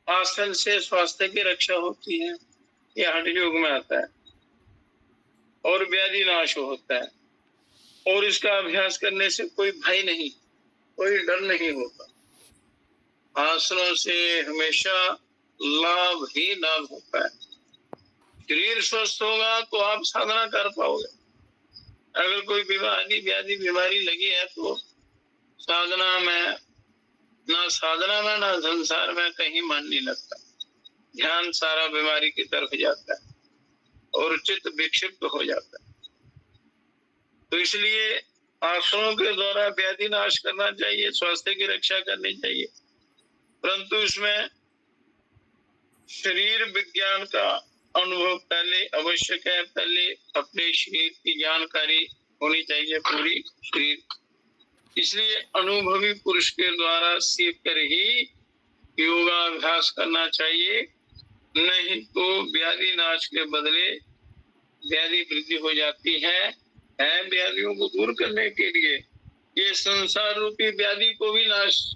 आसन से स्वास्थ्य की रक्षा होती है, यह हठ योग में आता है, और व्याधि नाश होता है, और इसका अभ्यास करने से कोई भय नहीं, कोई डर नहीं होता। आसनों से हमेशा लाभ ही लाभ होता है। शरीर स्वस्थ होगा तो आप साधना कर पाओगे। अगर कोई बीमारी व्याधि बीमारी लगी है तो साधना में ना संसार में कहीं मन नहीं लगता, ध्यान सारा बीमारी की तरफ जाता है और चित्त विक्षिप्त हो जाता है। तो इसलिए आसनों के द्वारा व्याधि नाश करना चाहिए, स्वास्थ्य की रक्षा करनी चाहिए, परंतु इसमें शरीर विज्ञान का अनुभव पहले आवश्यक है। पहले अपने शरीर की जानकारी होनी चाहिए पूरी शरीर, इसलिए अनुभवी पुरुष के द्वारा सीख कर ही योगाभ्यास करना चाहिए, नहीं तो व्याधि नाश के बदले व्याधि वृद्धि हो जाती है। व्याधियों को दूर करने के लिए ये संसार रूपी व्याधि को भी नाश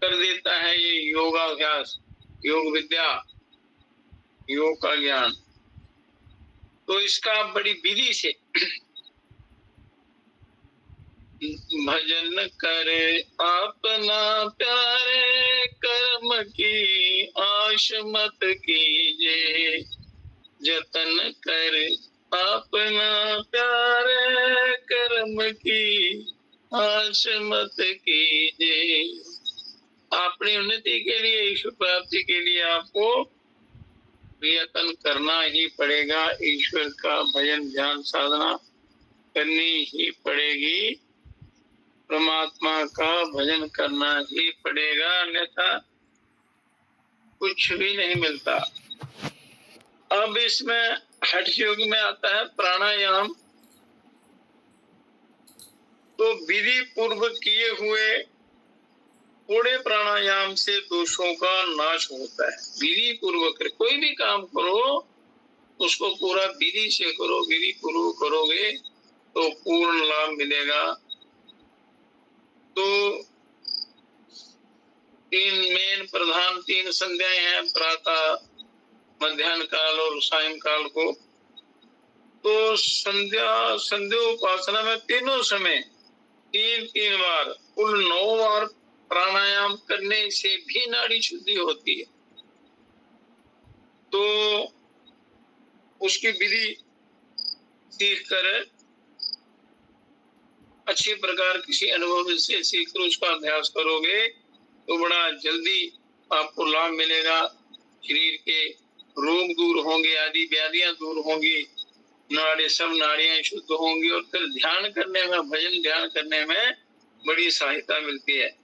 कर देता है ये योगाभ्यास, योग विद्या, योग का ज्ञान। तो इसका बड़ी विधि से भजन करे अपना प्यारे, कर्म की आश मत कीजे, जतन करे अपना प्यारे, कर्म की आश मत कीजे। अपनी उन्नति के लिए, ईश्वर प्राप्ति के लिए आपको प्रयत्न करना ही पड़ेगा, ईश्वर का भजन ध्यान साधना करनी ही पड़ेगी, परमात्मा का भजन करना ही पड़ेगा, अन्यथा कुछ भी नहीं मिलता। अब इसमें हठ योग में आता है प्राणायाम। तो विधि पूर्व किए हुए थोड़े प्राणायाम से दोषों का नाश होता है। विधि पूर्वक कोई भी काम करो उसको पूरा विधि से करो, विधि पूर्वक करोगे तो पूर्ण लाभ मिलेगा। तो प्रधान तीन संध्याएं हैं, प्रातः, मध्याह्न काल और सायंकाल को। तो संध्योपासना में तीनों समय तीन बार, कुल 9 बार प्राणायाम करने से भी नाड़ी शुद्धि होती है। तो उसकी विधि सीख कर अच्छी प्रकार किसी अनुभव से सीखकर उसका अभ्यास करोगे तो बड़ा जल्दी आपको लाभ मिलेगा। शरीर के रोग दूर होंगे, आदि व्याधियां दूर होंगी, सब नाड़ियां शुद्ध होंगी, और फिर ध्यान करने में, भजन ध्यान करने में बड़ी सहायता मिलती है।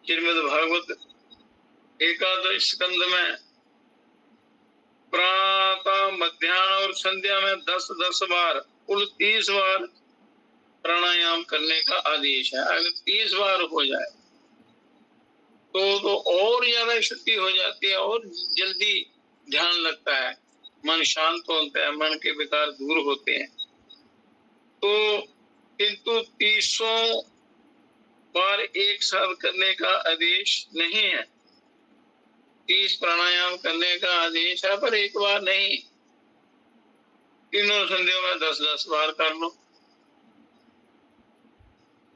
श्रीमद् भागवत एकादश स्कंद में प्रातः, मध्याह्न और संध्या में 10-10 बार, कुल 30 बार प्राणायाम करने का आदेश है। अगर 30 बार हो जाए तो और ज्यादा शुद्धि हो जाती है और जल्दी ध्यान लगता है, मन शांत होता है, मन के विकार दूर होते हैं। तो किंतु 30 बार एक साथ करने का आदेश नहीं है। 30 प्राणायाम करने का आदेश है, पर एक बार नहीं, तीनों संध्याओं में 10-10 बार कर लो।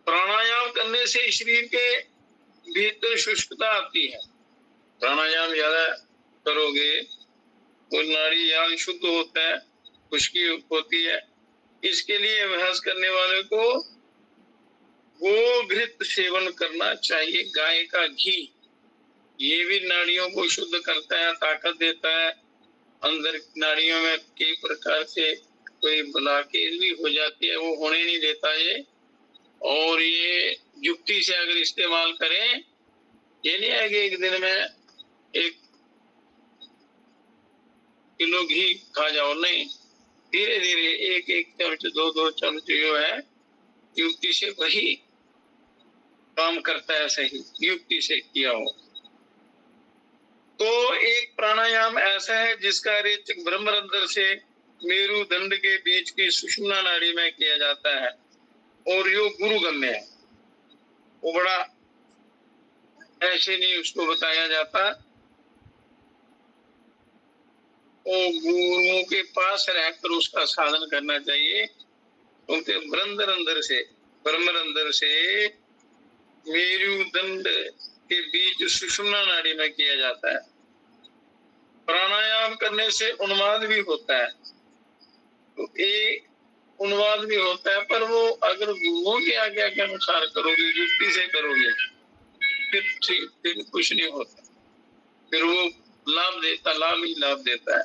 प्राणायाम करने से शरीर के भीतर शुष्कता आती है। प्राणायाम ज्यादा करोगे तो नाड़ी जाल शुद्ध होता है, खुश्की होती है। इसके लिए अभ्यास करने वाले को गोघृत सेवन करना चाहिए, गाय का घी। ये भी नाड़ियों को शुद्ध करता है, ताकत देता है। अंदर नाड़ियों में कई प्रकार से कोई ब्लॉकेज भी हो जाती है, वो होने नहीं देता ये। और ये युक्ति से अगर इस्तेमाल करें, ये नहीं है कि एक दिन में 1 किलो घी खा जाओ, नहीं, धीरे धीरे 1-1 चम्मच, 2-2 चम्मच जो है, युक्ति से वही काम करता है, सही युक्ति से किया हो। तो एक प्राणायाम ऐसा है जिसका रेचक ब्रह्मरंध्र से मेरुदंड के बीच की सुषुम्ना नाड़ी में किया जाता है, और यो गुरुगम्य है। वो बड़ा ऐसे नहीं उसको बताया जाता, वो गुरुओं के पास रहकर उसका साधन करना चाहिए, क्योंकि ब्रह्मरंध्र से मेरुदंड के बीच सुषुम्ना नाड़ी में किया जाता है। प्राणायाम करने से उन्माद भी होता है, तो एक उन्माद भी होता है, पर वो अगर गुरुओं की आज्ञा के अनुसार करोगे, युक्ति से करोगे, फिर कुछ नहीं होता, फिर वो लाभ ही लाभ देता है।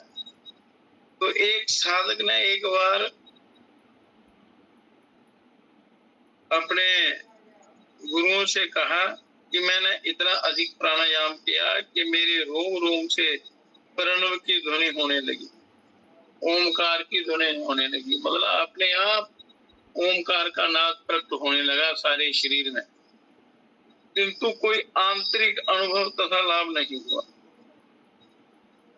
तो एक साधक ने एक बार अपने गुरुओं से कहा कि मैंने इतना अधिक प्राणायाम किया कि मेरे रोम रोम से प्रणव की ध्वनि होने लगी, ओमकार की ध्वनि होने लगी, मतलब अपने आप ओमकार का नाद प्रकट होने लगा सारे शरीर में, किंतु कोई आंतरिक अनुभव तथा लाभ नहीं हुआ।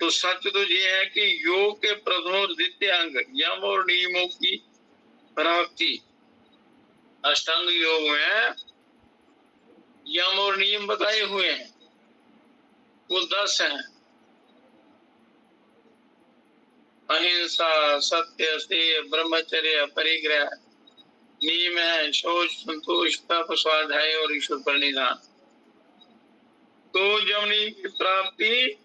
तो सच तो ये है कि योग के प्रथम और द्वितीय अंग यम और नियमों की प्राप्ति, अष्टांग योग में यम और नियम बताए हुए हैं, वो 10 हैं। अहिंसा, सत्य, स्तेय, ब्रह्मचर्य, परिग्रह, नियम है शौच, संतोष, तप, स्वाध्याय और ईश्वर प्रणिधान। तो यम नियम की प्राप्ति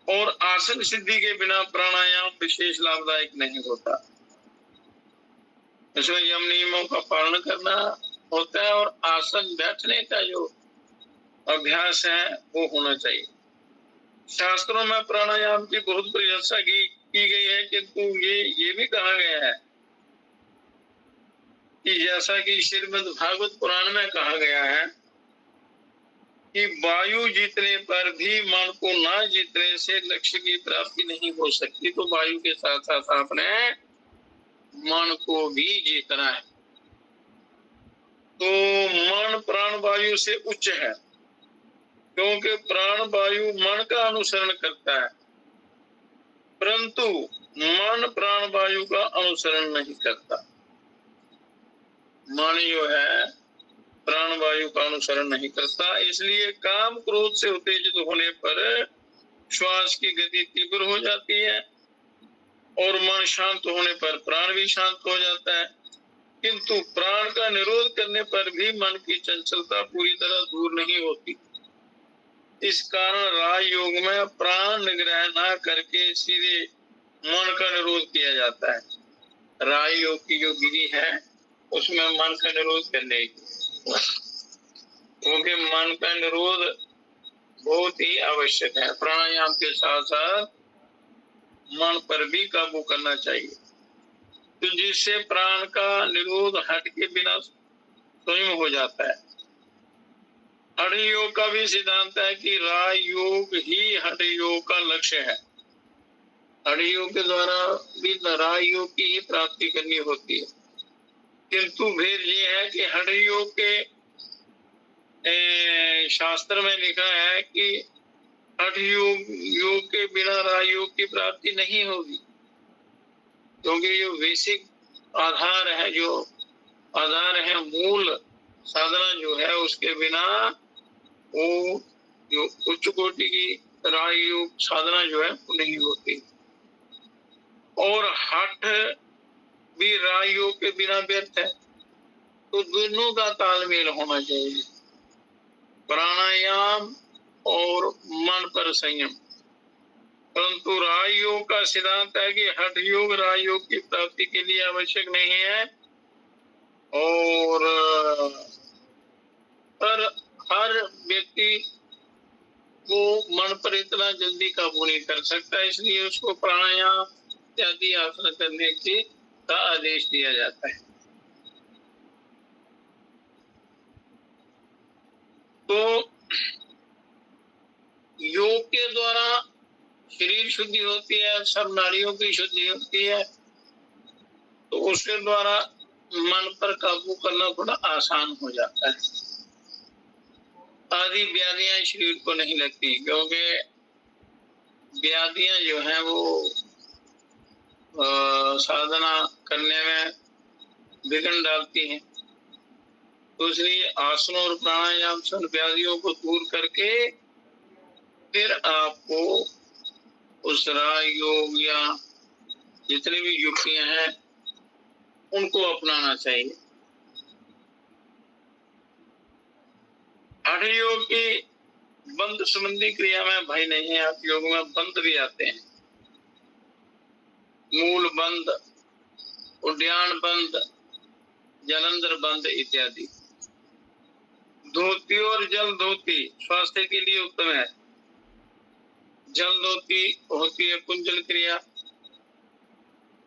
और आसन सिद्धि के बिना प्राणायाम विशेष लाभदायक नहीं होता। इसमें यम नियमों का पालन करना होता है और आसन बैठने का जो अभ्यास है वो होना चाहिए। शास्त्रों में प्राणायाम की बहुत प्रशंसा की गई है, किंतु ये भी कहा गया है कि जैसा कि श्रीमद् भागवत पुराण में कहा गया है कि वायु जीतने पर भी मन को ना जीतने से लक्ष्य की प्राप्ति नहीं हो सकती। तो वायु के साथ साथ आपने मन को भी जीतना है। तो मन प्राण वायु से उच्च है, क्योंकि प्राण वायु मन का अनुसरण करता है, परंतु मन प्राण वायु का अनुसरण नहीं करता। मन जो है प्राण वायु का अनुसरण नहीं करता, इसलिए काम क्रोध से उत्तेजित होने पर श्वास की गति तीव्र हो जाती है और मन शांत होने पर प्राण भी शांत हो जाता है, किंतु प्राण का निरोध करने पर भी मन की चंचलता पूरी तरह दूर नहीं होती। इस कारण राजयोग में प्राण निग्रह न करके सीधे मन का निरोध किया जाता है। राजयोग की जो विधि है उसमें मन का निरोध करने की, क्योंकि मन का निरोध बहुत ही आवश्यक है। प्राणायाम के साथ साथ मन पर भी काबू करना चाहिए, तो जिससे प्राण का निरोध हट के बिना स्वयं हो जाता है। हठ योग का भी सिद्धांत है कि राजयोग ही हठ योग का लक्ष्य है। हठ योग के द्वारा भी राजयोग की ही प्राप्ति करनी होती है, किंतु भेद ये है कि हठ योग के शास्त्र में लिखा है कि हठ योग के बिना राजयोग की प्राप्ति नहीं होगी, क्योंकि जो बेसिक आधार है, जो आधार है, मूल साधना जो है, उसके बिना वो जो उच्च कोटि की राजयोग साधना जो है वो नहीं होती। और हठ भी राजयोग के बिना व्यर्थ है, तो दोनों का तालमेल होना चाहिए, प्राणायाम और मन पर संयम। परंतु राजयोग का सिद्धांत है कि हठ योग राजयोग की प्राप्ति के लिए आवश्यक नहीं है, और पर हर व्यक्ति वो मन पर इतना जल्दी काबू नहीं कर सकता, इसलिए उसको प्राणायाम इत्यादि आसन करने का आदेश दिया जाता है। तो योग के द्वारा शरीर शुद्धि होती है, सब नाड़ियों की शुद्धि होती है, तो उसके द्वारा मन पर काबू करना थोड़ा आसान हो जाता है। आदि व्याधियां शरीर को नहीं लगती, क्योंकि व्याधियां जो हैं वो साधना करने में विघ्न डालती हैं। तो इसलिए आसनों और प्राणायाम से व्याधियों को दूर करके फिर आपको उस राजयोग या जितनी भी युक्तियां हैं उनको अपनाना चाहिए। हठ योग की बंध संबंधी क्रिया में भय नहीं है। हठ योग में बंध भी आते हैं, मूल बंध, उद्यान बंध, जलंधर बंध इत्यादि। धोती और जल धोती स्वास्थ्य के लिए उत्तम है। जल धोती होती है कुंजल क्रिया।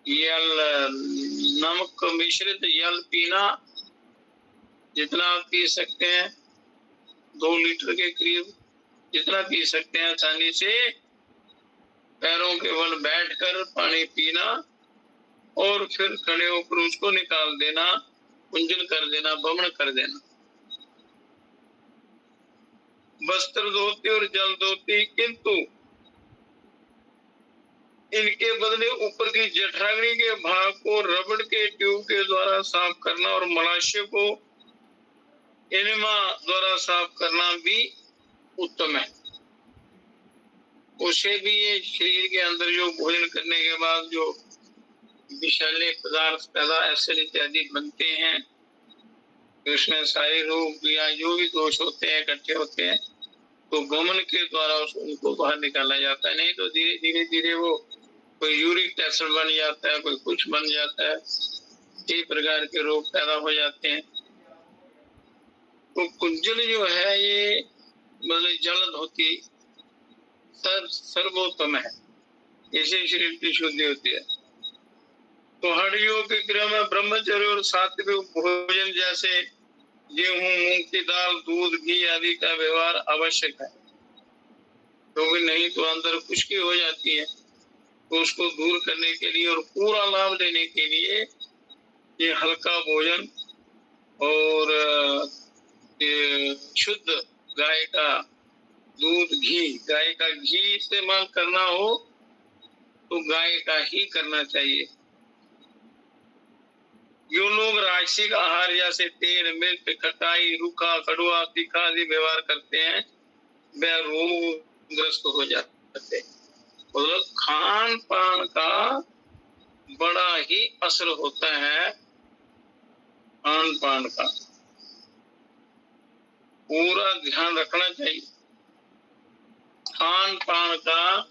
यल नमक मिश्रित जल पीना, जितना आप पी सकते हैं 2 लीटर के करीब, जितना पी सकते हैं आसानी से पैरों के बल बैठकर पानी पीना और फिर खड़े होकर उसको निकाल देना, कुंजल कर देना, बमन कर देना। वस्त्र धोती और जल धोती, किंतु इनके बदले ऊपर की जठराग्नि के भाग को रबड़ के ट्यूब के द्वारा साफ करना और मलाशय को एनिमा द्वारा साफ करना भी उत्तम है। उसे भी ये शरीर के अंदर जो भोजन करने के बाद जो विषैले पदार्थ पैदा एसिड इत्यादि बनते हैं, उसमें सारे रोग या जो भी दोष होते हैं इकट्ठे होते हैं, तो गमन के द्वारा उनको बाहर निकाला जाता है। नहीं तो धीरे धीरे वो कोई यूरिक एसिड बन जाता है, कोई कुछ बन जाता है, कई प्रकार के रोग पैदा हो जाते हैं। तो कुंजल जो है ये मतलब जल धोती सर्वोत्तम है, इससे शरीर की शुद्धि होती है। तो हठ योग की क्रिया में ब्रह्मचर्य और सात्विक भोजन जैसे गेहूं, मूंग की दाल, दूध, घी आदि का व्यवहार आवश्यक है, क्योंकि नहीं तो अंदर खुश्की हो जाती है। तो उसको दूर करने के लिए और पूरा लाभ लेने के लिए ये हल्का भोजन और ये शुद्ध गाय का दूध, घी, गाय का घी इस्तेमाल करना हो तो गाय का ही करना चाहिए। जो लोग राजसिक आहार जैसे तेल, मिर्च, खटाई, रूखा, कड़वा, तीखा आदि व्यवहार करते हैं वे रोगग्रस्त हो जाते हैं। मतलब खान पान का बड़ा ही असर होता है। खान पान का पूरा ध्यान रखना चाहिए। खान पान का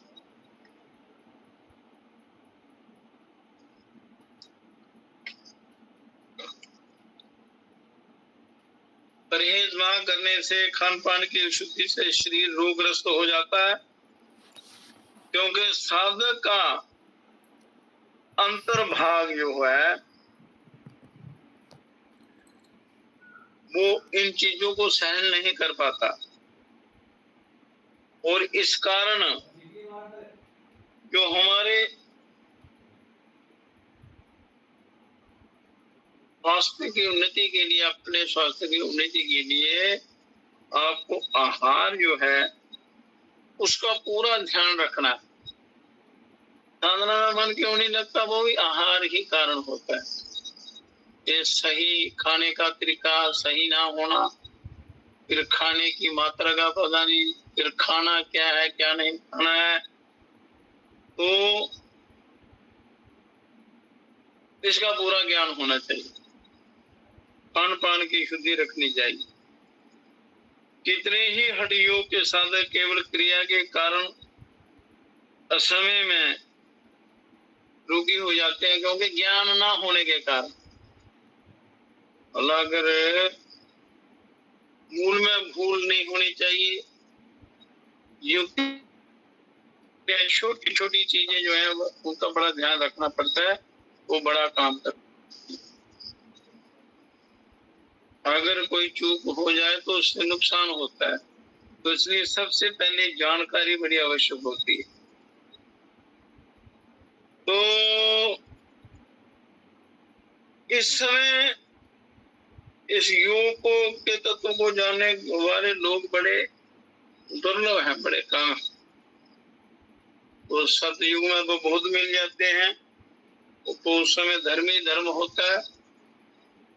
परहेज ना करने से, खान पान की शुद्धि से शरीर रोगग्रस्त हो जाता है, क्योंकि साधक का अंतर्भाग जो है वो इन चीजों को सहन नहीं कर पाता, और इस कारण जो हमारे स्वास्थ्य की उन्नति के लिए, अपने स्वास्थ्य की उन्नति के लिए आपको आहार जो है उसका पूरा ध्यान रखना है। साधना में मन क्यों नहीं लगता, वो भी आहार ही कारण होता है। ये सही खाने का तरीका सही ना होना, फिर खाने की मात्रा का पता नहीं, फिर खाना क्या है क्या नहीं खाना है, तो इसका पूरा ज्ञान होना चाहिए। खान पान की शुद्धि रखनी चाहिए। कितने ही हठ योग के साधक केवल क्रिया के कारण असमय में रोगी हो जाते हैं, क्योंकि ज्ञान ना होने के कारण। अगर मूल में भूल नहीं होनी चाहिए, युक्ति छोटी छोटी चीजें जो है उनका बड़ा ध्यान रखना पड़ता है, वो बड़ा काम करता है। अगर कोई चूक हो जाए तो उससे नुकसान होता है, तो इसलिए सबसे पहले जानकारी बड़ी आवश्यक होती है। तो इस समय इस योग को के तत्व को जानने वाले लोग बड़े दुर्लभ हैं, बड़े कम। तो सतयुग में तो बहुत मिल जाते हैं, तो उस समय धर्म ही धर्म होता है।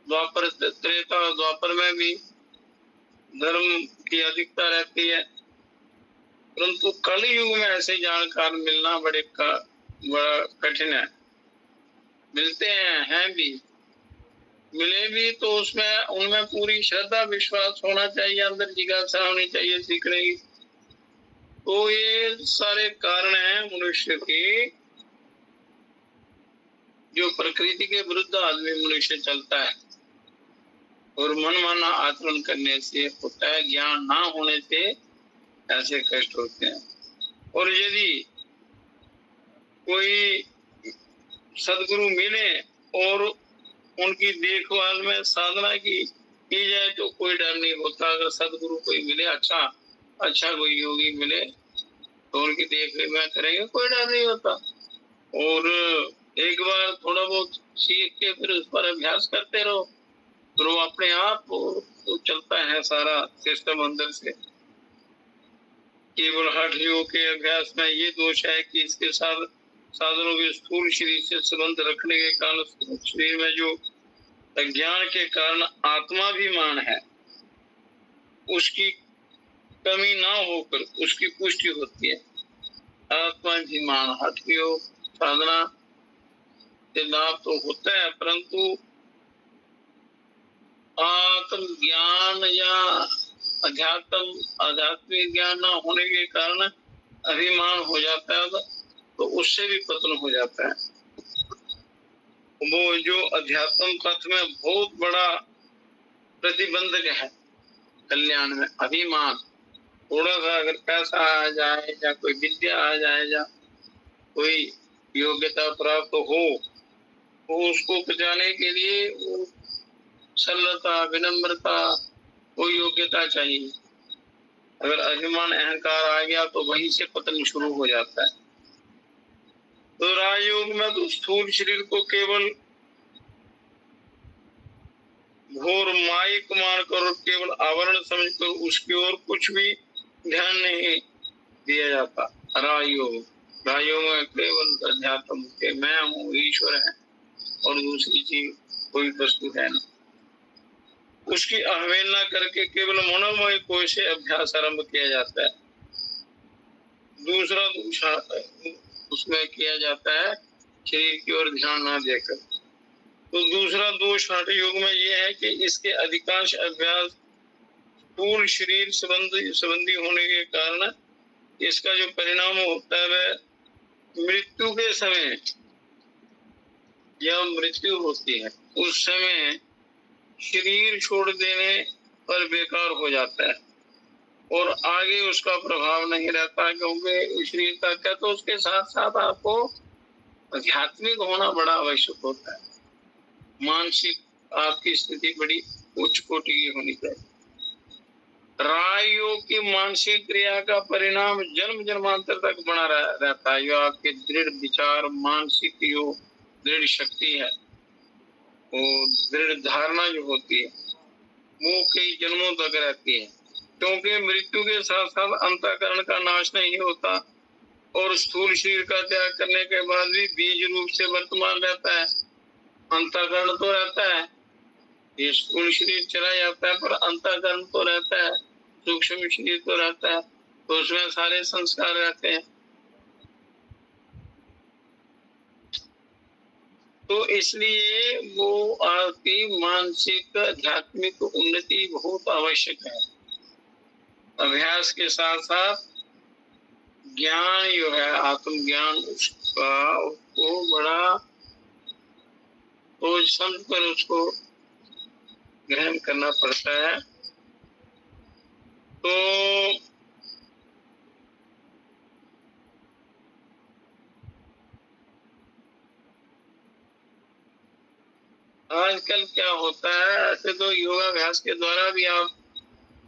द्वापर, त्रेता और द्वापर में भी धर्म की अधिकता रहती है। परंतु कल युग में ऐसे जानकार मिलना बड़ा कठिन है। मिलते हैं भी, मिले भी तो उसमें उनमें पूरी श्रद्धा विश्वास होना चाहिए, अंदर जिज्ञासा होनी चाहिए सीखने की। तो ये सारे कारण हैं मनुष्य के, जो प्रकृति के विरुद्ध आदमी मनुष्य चलता है और मनमाना आचरण करने से होता है। ज्ञान ना होने से ऐसे कष्ट होते हैं। और यदि कोई सदगुरु मिले और उनकी देखभाल में साधना की जाए तो कोई डर नहीं होता। अगर सदगुरु कोई मिले, अच्छा कोई योगी मिले तो उनकी देखरेख में करेंगे, कोई डर नहीं होता। और एक बार थोड़ा बहुत सीख के फिर उस पर अभ्यास करते रहो तो वो अपने आप तो चलता है सारा सिस्टम अंदर से। केवल हठ योग के अभ्यास में ये दोष है कि इसके साथ साधनों के स्थूल शरीर से संबंध रखने के कारण शरीर में जो अज्ञान के कारण आत्माभिमान है उसकी कमी ना होकर उसकी पुष्टि होती है। आत्माभिमान हठ योग साधना से लाभ तो होता है, परंतु आत्म ज्ञान या आध्यात्मिक ज्ञान न होने के कारण अभिमान हो जाता है तो उससे भी पतन हो जाता है। वो जो अध्यात्म पथ में बहुत बड़ा प्रतिबंधक है कल्याण में, अभिमान। थोड़ा सा अगर पैसा आ जाए या कोई विद्या आ जाए या कोई योग्यता प्राप्त हो तो उसको बचाने के लिए वो सरलता, विनम्रता, वो योग्यता चाहिए। अगर अभिमान अहंकार आ गया तो वहीं से पतन शुरू हो जाता है। तो राजयोग में तो स्थूल शरीर को केवल घोर माइक मानकर और केवल आवरण समझकर उसकी ओर कुछ भी ध्यान नहीं दिया जाता। राजयोग में केवल अध्यात्म के मैं हूँ, ईश्वर है और दूसरी चीज कोई वस्तु है ना। उसकी अवहेलना करके केवल मनोमय कोश से अभ्यास आरंभ किया जाता है। दूसरा उसमें किया जाता है शरीर की ओर ध्यान ना देकर। तो दूसरा दोष हठ योग में ये है कि इसके अधिकांश अभ्यास स्थूल शरीर संबंधी होने के कारण इसका जो परिणाम होता है वह मृत्यु के समय, जब मृत्यु होती है उस समय शरीर छोड़ देने पर बेकार हो जाता है और आगे उसका प्रभाव नहीं रहता, क्योंकि शरीर का क्या तो उसके साथ साथ आपको आध्यात्मिक होना बड़ा आवश्यक होता है। मानसिक आपकी स्थिति बड़ी उच्च कोटि की होनी चाहिए। राजयोग की मानसिक क्रिया का परिणाम जन्म जन्मांतर तक बना रहता है। जो आपके दृढ़ विचार, मानसिक जो दृढ़ शक्ति है, वो दृढ़ धारणा जो होती है वो कई जन्मों तक रहती है, क्योंकि मृत्यु के साथ साथ अंतःकरण का नाश नहीं होता और स्थूल शरीर का त्याग करने के बाद भी बीज रूप से वर्तमान रहता है। अंतःकरण तो रहता है, ये स्थूल शरीर चला जाता है पर अंतःकरण तो रहता है, सूक्ष्म शरीर तो रहता है, तो उसमें सारे संस्कार रहते हैं। तो इसलिए वो आपकी मानसिक आध्यात्मिक उन्नति बहुत आवश्यक है। अभ्यास के साथ साथ ज्ञान जो है आत्मज्ञान उसको बड़ा सोच समझ कर उसको ग्रहण करना पड़ता है। तो आजकल क्या होता है, ऐसे तो योगाभ्यास के द्वारा भी आप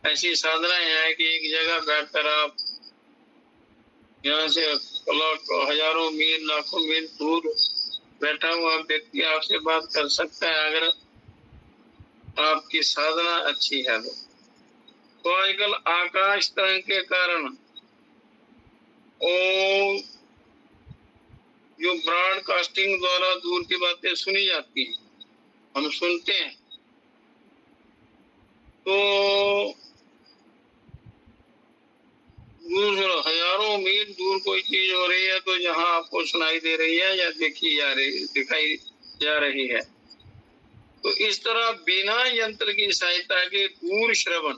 ऐसी साधनाएं हैं कि एक जगह बैठकर आप यहाँ से हजारों मील लाखों मील दूर बैठा हुआ व्यक्ति आपसे बात कर सकता है अगर आपकी साधना अच्छी है। तो आजकल आकाश तरंग के कारण और जो ब्रॉडकास्टिंग द्वारा दूर की बातें सुनी जाती हैं, हम सुनते हैं, तो दूर हजारों मील दूर कोई चीज हो रही है तो जहाँ आपको सुनाई दे रही है या दिखाई जा रही है। तो इस तरह बिना यंत्र की सहायता के दूर श्रवण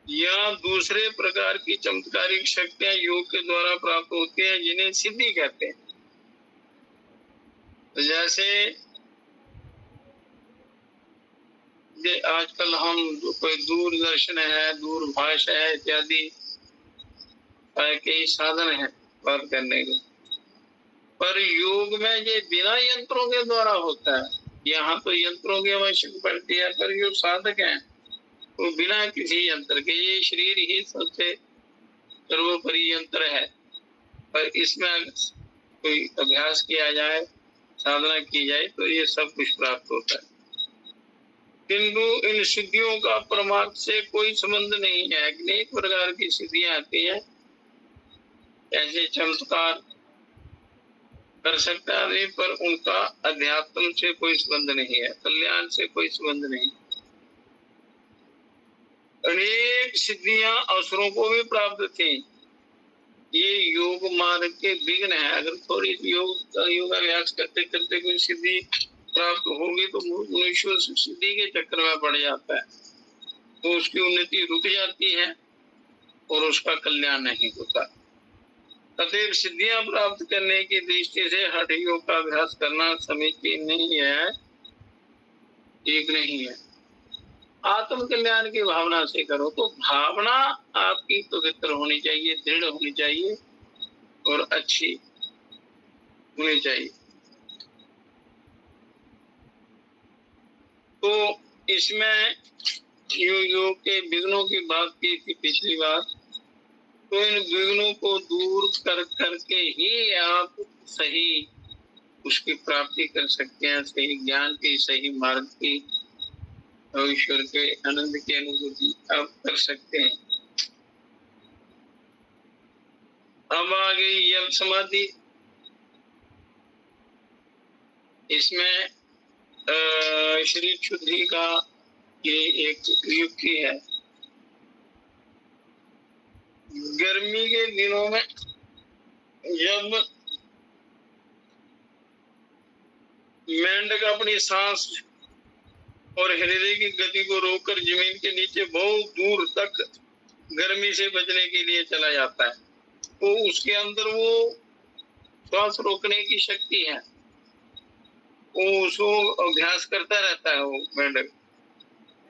या दूसरे प्रकार की चमत्कारिक शक्तियां योग के द्वारा प्राप्त होती हैं, जिन्हें सिद्धि कहते हैं। तो जैसे आजकल हम कोई दूरदर्शन है, दूरभाष है इत्यादि कई साधन है बात करने के, पर योग में ये बिना यंत्रों के द्वारा होता है। यहाँ तो यंत्रों की आवश्यकता पड़ती है, पर जो साधक हैं वो बिना किसी यंत्र के, ये शरीर ही सबसे सर्वोपरि यंत्र है, पर इसमें कोई अभ्यास किया जाए, साधना की जाए तो ये सब कुछ प्राप्त होता है। किंतु इन सिद्धियों का परमार्थ से कोई संबंध नहीं है। अनेक प्रकार की सिद्धियां आती है, ऐसे चमत्कार कर सकता है, पर उनका अध्यात्म से कोई संबंध नहीं है, कल्याण से कोई संबंध नहीं। अनेक सिद्धियां असुरों को भी प्राप्त थी। ये योग मार्ग के विघ्न है। अगर थोड़ी योगाभ्यास करते करते कोई सिद्धि प्राप्त होगी तो मनुष्य सिद्धि के चक्कर में पड़ जाता है, तो उसकी उन्नति रुक जाती है और उसका कल्याण नहीं होता। अतएव सिद्धियां प्राप्त करने की दृष्टि से हठ योग का अभ्यास करना समीचीन नहीं है, ठीक नहीं है। आत्म कल्याण की भावना से करो, तो भावना आपकी पवित्र होनी चाहिए, दृढ़ होनी चाहिए और अच्छी होनी चाहिए। तो इसमें योग के विघ्नों की बात की थी पिछली बार, तो इन विघ्नों को दूर कर करके ही आप सही उसकी प्राप्ति कर सकते हैं, सही ज्ञान की, सही मार्ग की, ईश्वर के आनंद की अनुभूति आप कर सकते हैं। अब आ गई योग समाधि। इसमें शरीर शुद्धि का ये एक युक्ति है। गर्मी के दिनों में जब मेंढक अपनी सांस और हृदय की गति को रोककर जमीन के नीचे बहुत दूर तक गर्मी से बचने के लिए चला जाता है, तो उसके अंदर वो श्वास रोकने की शक्ति है, वो उसको अभ्यास करता रहता है। वो मेंढक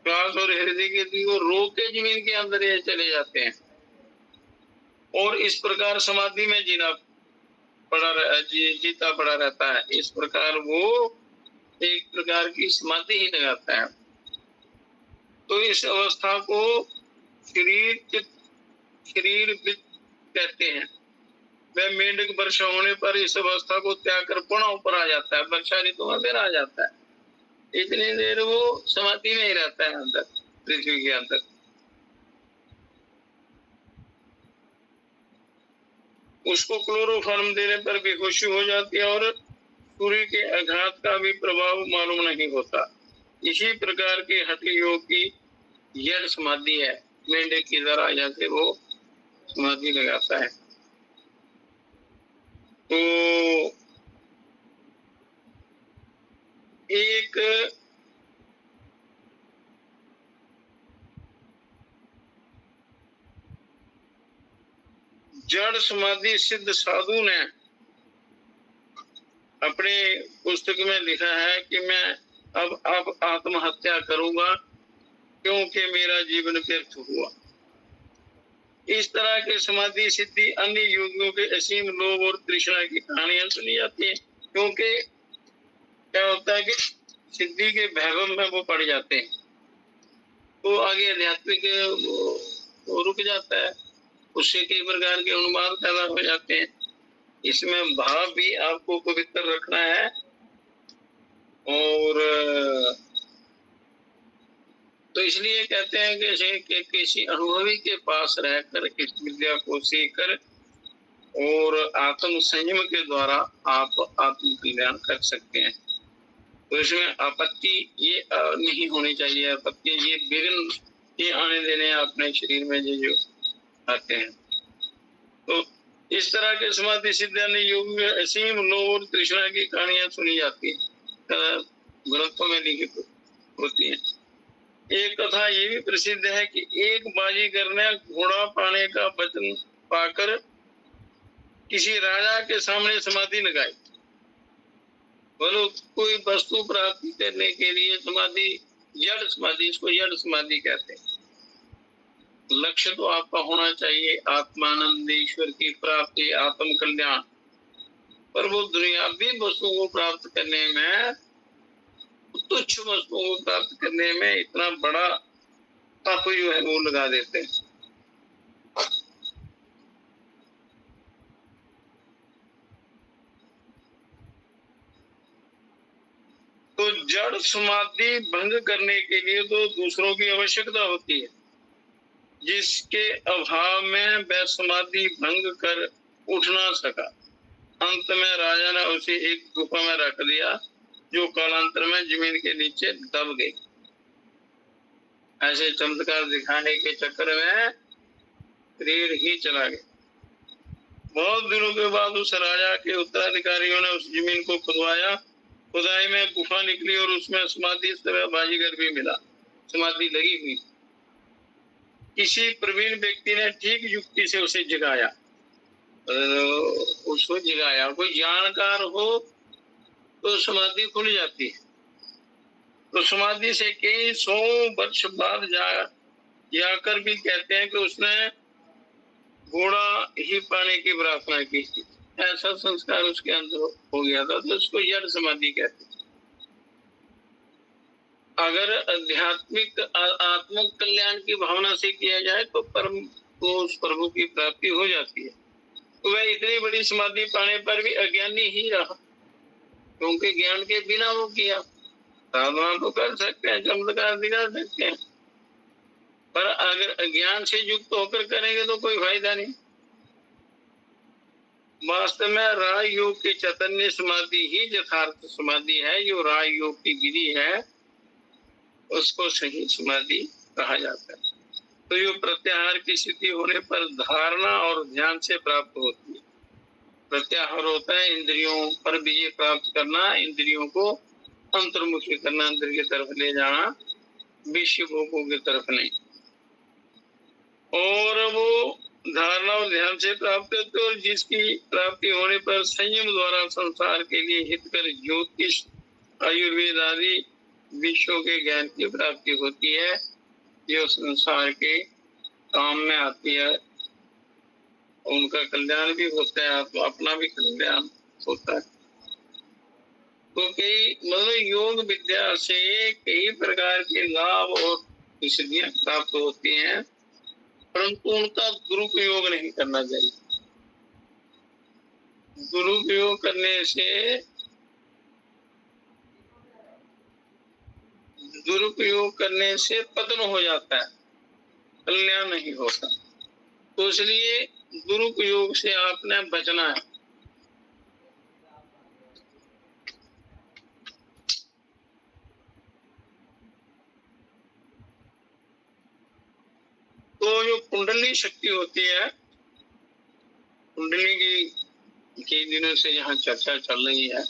श्वास और हृदय की गति को रोक के जमीन के अंदर ये चले जाते हैं और इस प्रकार समाधि में जीता पड़ा रहता है। इस प्रकार वो एक प्रकार की समाधि ही लगाता है। तो इस अवस्था को शरीर वित्त कहते हैं। वह मेंढक वर्षा होने पर इस अवस्था को त्याग कर पुनः ऊपर आ जाता है, वर्षा ऋतु में फिर आ जाता है। इतनी देर वो समाधि में ही रहता है अंदर, पृथ्वी के अंदर। उसको क्लोरोफॉर्म देने पर बेहोशी हो जाती है और सूर्य के आघात का भी प्रभाव मालूम नहीं होता। इसी प्रकार के हठ योग की यह समाधि है। मेंढक की तरह जैसे वो समाधि लगाता है। तो एक जड़ समाधि सिद्ध साधु ने अपने पुस्तक में लिखा है कि मैं अब आत्महत्या करूंगा क्योंकि मेरा जीवन व्यर्थ हुआ। इस तरह के समाधि सिद्धि अन्य योगियों के असीम लोभ और तृष्णा की कहानियां सुनी जाती है, क्योंकि क्या होता है कि सिद्धि के वैभव में वो पड़ जाते हैं, तो आगे आध्यात्मिक वो रुक जाता है, उससे कई प्रकार के अनुमान पैदा हो जाते हैं। इसमें भाव भी आपको पवित्र रखना है और तो इसलिए कहते हैं कि किसी अनुभवी के पास रहकर इस विद्या को सीखकर और आत्म संयम के द्वारा आप आत्म कल्याण कर सकते हैं। तो इसमें आपत्ति ये नहीं होनी चाहिए, आपत्ति ये विघ्न ये आने देने अपने शरीर में जो आते हैं। तो इस तरह के समाधि सिद्धांत योग में असीम लोभ और तृष्णा की कहानियां सुनी जाती है, ग्रंथों में लिखित होती है। एक कथा ये भी प्रसिद्ध है कि एक बाजीगर ने घोड़ा पाने का वचन पाकर किसी राजा के सामने समाधि लगाई। बोलो, कोई वस्तु प्राप्ति करने के लिए समाधि, जड़ समाधि, इसको जड़ समाधि कहते हैं। लक्ष्य तो आपका होना चाहिए आत्मानंद, ईश्वर की प्राप्ति, आत्म कल्याण, पर वो दुनियावी वस्तुओं को प्राप्त करने में, तुच्छ वस्तुओं को प्राप्त करने में इतना बड़ा पाप जो है वो लगा देते हैं। तो जड़ समाधि भंग करने के लिए तो दूसरों की आवश्यकता होती है, जिसके अभाव में वह समाधि भंग कर उठ ना सका। अंत में राजा ने उसे एक गुफा में रख दिया, जो कालांतर में जमीन के नीचे दब गई। ऐसे चमत्कार दिखाने के चक्कर में शरीर ही चला गया। बहुत दिनों के बाद उस राजा के उत्तराधिकारियों ने उस जमीन को खुदवाया। खुदाई में गुफा निकली और उसमें समाधि बाजीगर भी मिला, समाधि लगी हुई। किसी प्रवीण व्यक्ति ने ठीक युक्ति से उसे जगाया, उसको जगाया। कोई जानकार हो तो समाधि खुल जाती है। तो समाधि से कई 100 वर्ष बाद जाकर भी कहते हैं कि उसने घोड़ा ही पाने की प्रार्थना की थी। ऐसा संस्कार उसके अंदर हो गया था, तो उसको जड़ समाधि कहते हैं। अगर आध्यात्मिक आत्मिक कल्याण की भावना से किया जाए तो परम को उस प्रभु की प्राप्ति हो जाती है। तो वह इतनी बड़ी समाधि पाने पर भी अज्ञानी ही रहा, क्योंकि ज्ञान के बिना वो किया। साधना तो कर सकते हैं, चमत्कार दिखा सकते हैं, पर अगर अज्ञान से युक्त होकर करेंगे तो कोई फायदा नहीं। वास्तव में राजयोग की चैतन्य समाधि ही यथार्थ समाधि है। जो राजयोग की विधि है उसको सही समाधि कहा जाता है। तो ये प्रत्याहार की स्थिति होने पर धारणा और ध्यान से प्राप्त होती है। प्रत्याहार होता है इंद्रियों पर विजय प्राप्त करना, इंद्रियों को अंतर्मुखी करना, अंदर की तरफ ले जाना, विषय भोगों की तरफ नहीं। और वो धारणा और ध्यान से प्राप्त होते, और जिसकी प्राप्ति होने पर संयम द्वारा संसार के लिए हितकर ज्योतिष, आयुर्वेद आदि विषयों के ज्ञान की प्राप्ति होती है, जो संसार के काम में आती है। उनका कल्याण भी होता है, तो अपना भी कल्याण होता है। तो कई मतलब योग विद्या से कई प्रकार के लाभ और सिद्धियां प्राप्त होती हैं, परंतु उनका दुरुपयोग नहीं करना चाहिए। दुरुपयोग करने से पतन हो जाता है, कल्याण नहीं होता। तो इसलिए दुरुपयोग से आपने बचना है। तो जो कुंडली शक्ति होती है, कुंडली की कई दिनों से यहाँ चर्चा चल रही है।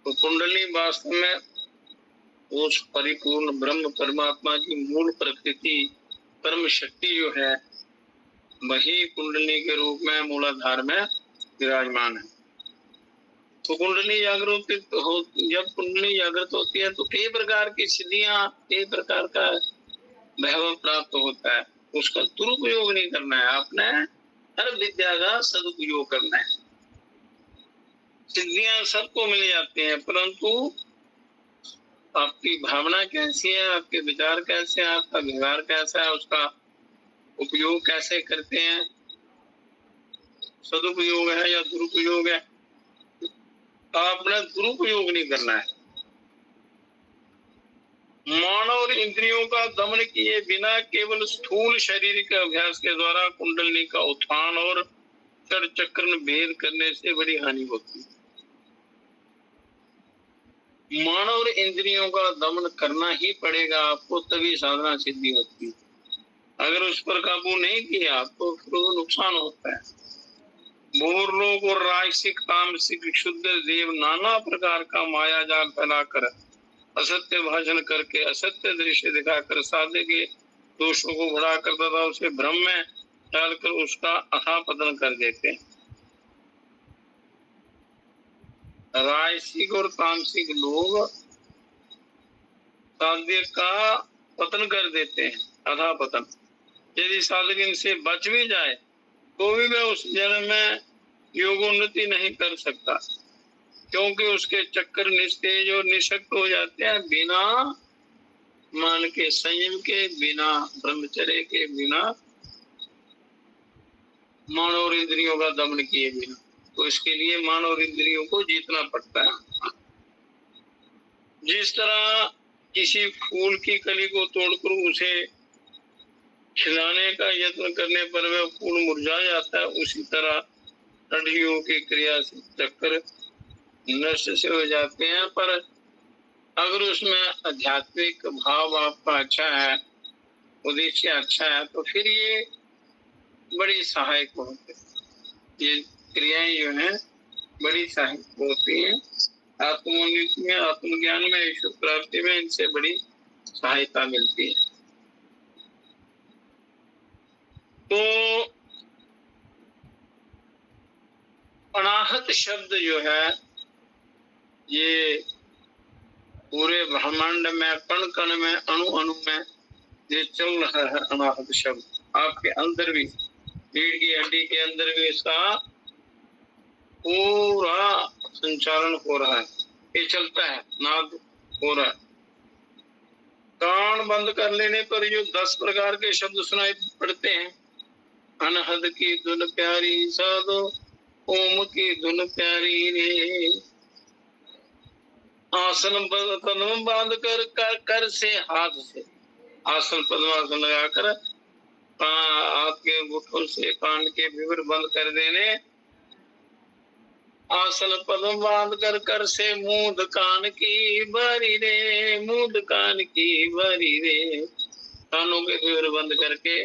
तो कुंडली वास्तव में उस परिपूर्ण ब्रह्म परमात्मा की मूल प्रकृति परम शक्ति जो है, वही कुंडली के रूप में मूलाधार में विराजमान है। तो कुंडली जागृत हो, जब कुंडली जागृत होती है तो कई प्रकार की सिद्धियां, कई प्रकार का वैभव प्राप्त होता है। उसका दुरुपयोग नहीं करना है, आपने हर विद्या का सदुपयोग करना है। सिद्धियां सबको मिल जाती हैं, परंतु आपकी भावना कैसी है, आपके विचार कैसे हैं, आपका व्यवहार कैसा है, उसका उपयोग कैसे करते हैं, सदुपयोग है या दुरुपयोग है। आपने दुरुपयोग नहीं करना है। मानव इंद्रियों का दमन किए बिना केवल स्थूल शरीर के अभ्यास के द्वारा कुंडली का उत्थान और चक्र भेद करने से बड़ी हानि होती है। मानव इंद्रियों का दमन करना ही पड़ेगा आपको, तभी साधना सिद्धि होती है। अगर उस पर काबू नहीं किया तो फिर वो नुकसान होता है। भूरलोक और राजसिक तामसिक शुद्ध देव नाना प्रकार का माया जाल फैलाकर असत्य भाषण करके असत्य दृश्य दिखाकर साधे के दोषों को बढ़ाकर तथा उसे भ्रम में डालकर उसका अथापतन कर देते हैं। राजसिक और तामसिक लोग साध्य का पतन कर देते हैं, अथापतन। यदि साधक इनसे बच भी जाए तो भी वह उस जन्म में योगोन्नति नहीं कर सकता, क्योंकि उसके चक्कर निस्तेज और निशक्त हो जाते हैं बिना मान के, संयम के, बिना ब्रह्मचर्य के, बिना मान और इंद्रियों का दमन किए बिना। तो इसके लिए मान और इंद्रियों को जीतना पड़ता है। जिस तरह किसी फूल की कली को तोड़कर उसे खिलाने का यत्न करने पर वह फूल मुरझा जाता है, उसी तरह तड़ियों की क्रिया से चक्कर नष्ट से हो जाते हैं। पर अगर उसमें आध्यात्मिक भाव आपका अच्छा है, उद्देश्य अच्छा है, तो फिर ये बड़ी सहायक होती है। ये क्रियाएं जो हैं बड़ी सहायक होती हैं। आत्मोन्नति में, आत्मज्ञान में, ईश्वर प्राप्ति में इनसे बड़ी सहायता मिलती है। तो अनाहत शब्द जो है ये पूरे ब्रह्मांड में, कण कण में, अणु अणु में ये चल रहा है। अनाहत शब्द आपके अंदर भी, रीढ़ की हड्डी के अंदर भी इसका पूरा संचालन हो रहा है, ये चलता है, नाद हो रहा है। कान बंद कर लेने पर जो 10 प्रकार के शब्द सुनाई पड़ते हैं, अनहद की धुन प्यारी साधो, ओम की धुन प्यारी रे, आसन पद्म बांध कर से, हाथ से आसन पद्मासन लगाकर हाथ के अंगूठों से कान के विवर बंद कर देने, आसन पद्म बांध कर से मूंद कान की बारी रे, मूंद कान की बारी रे, कानों के विवर बंद करके,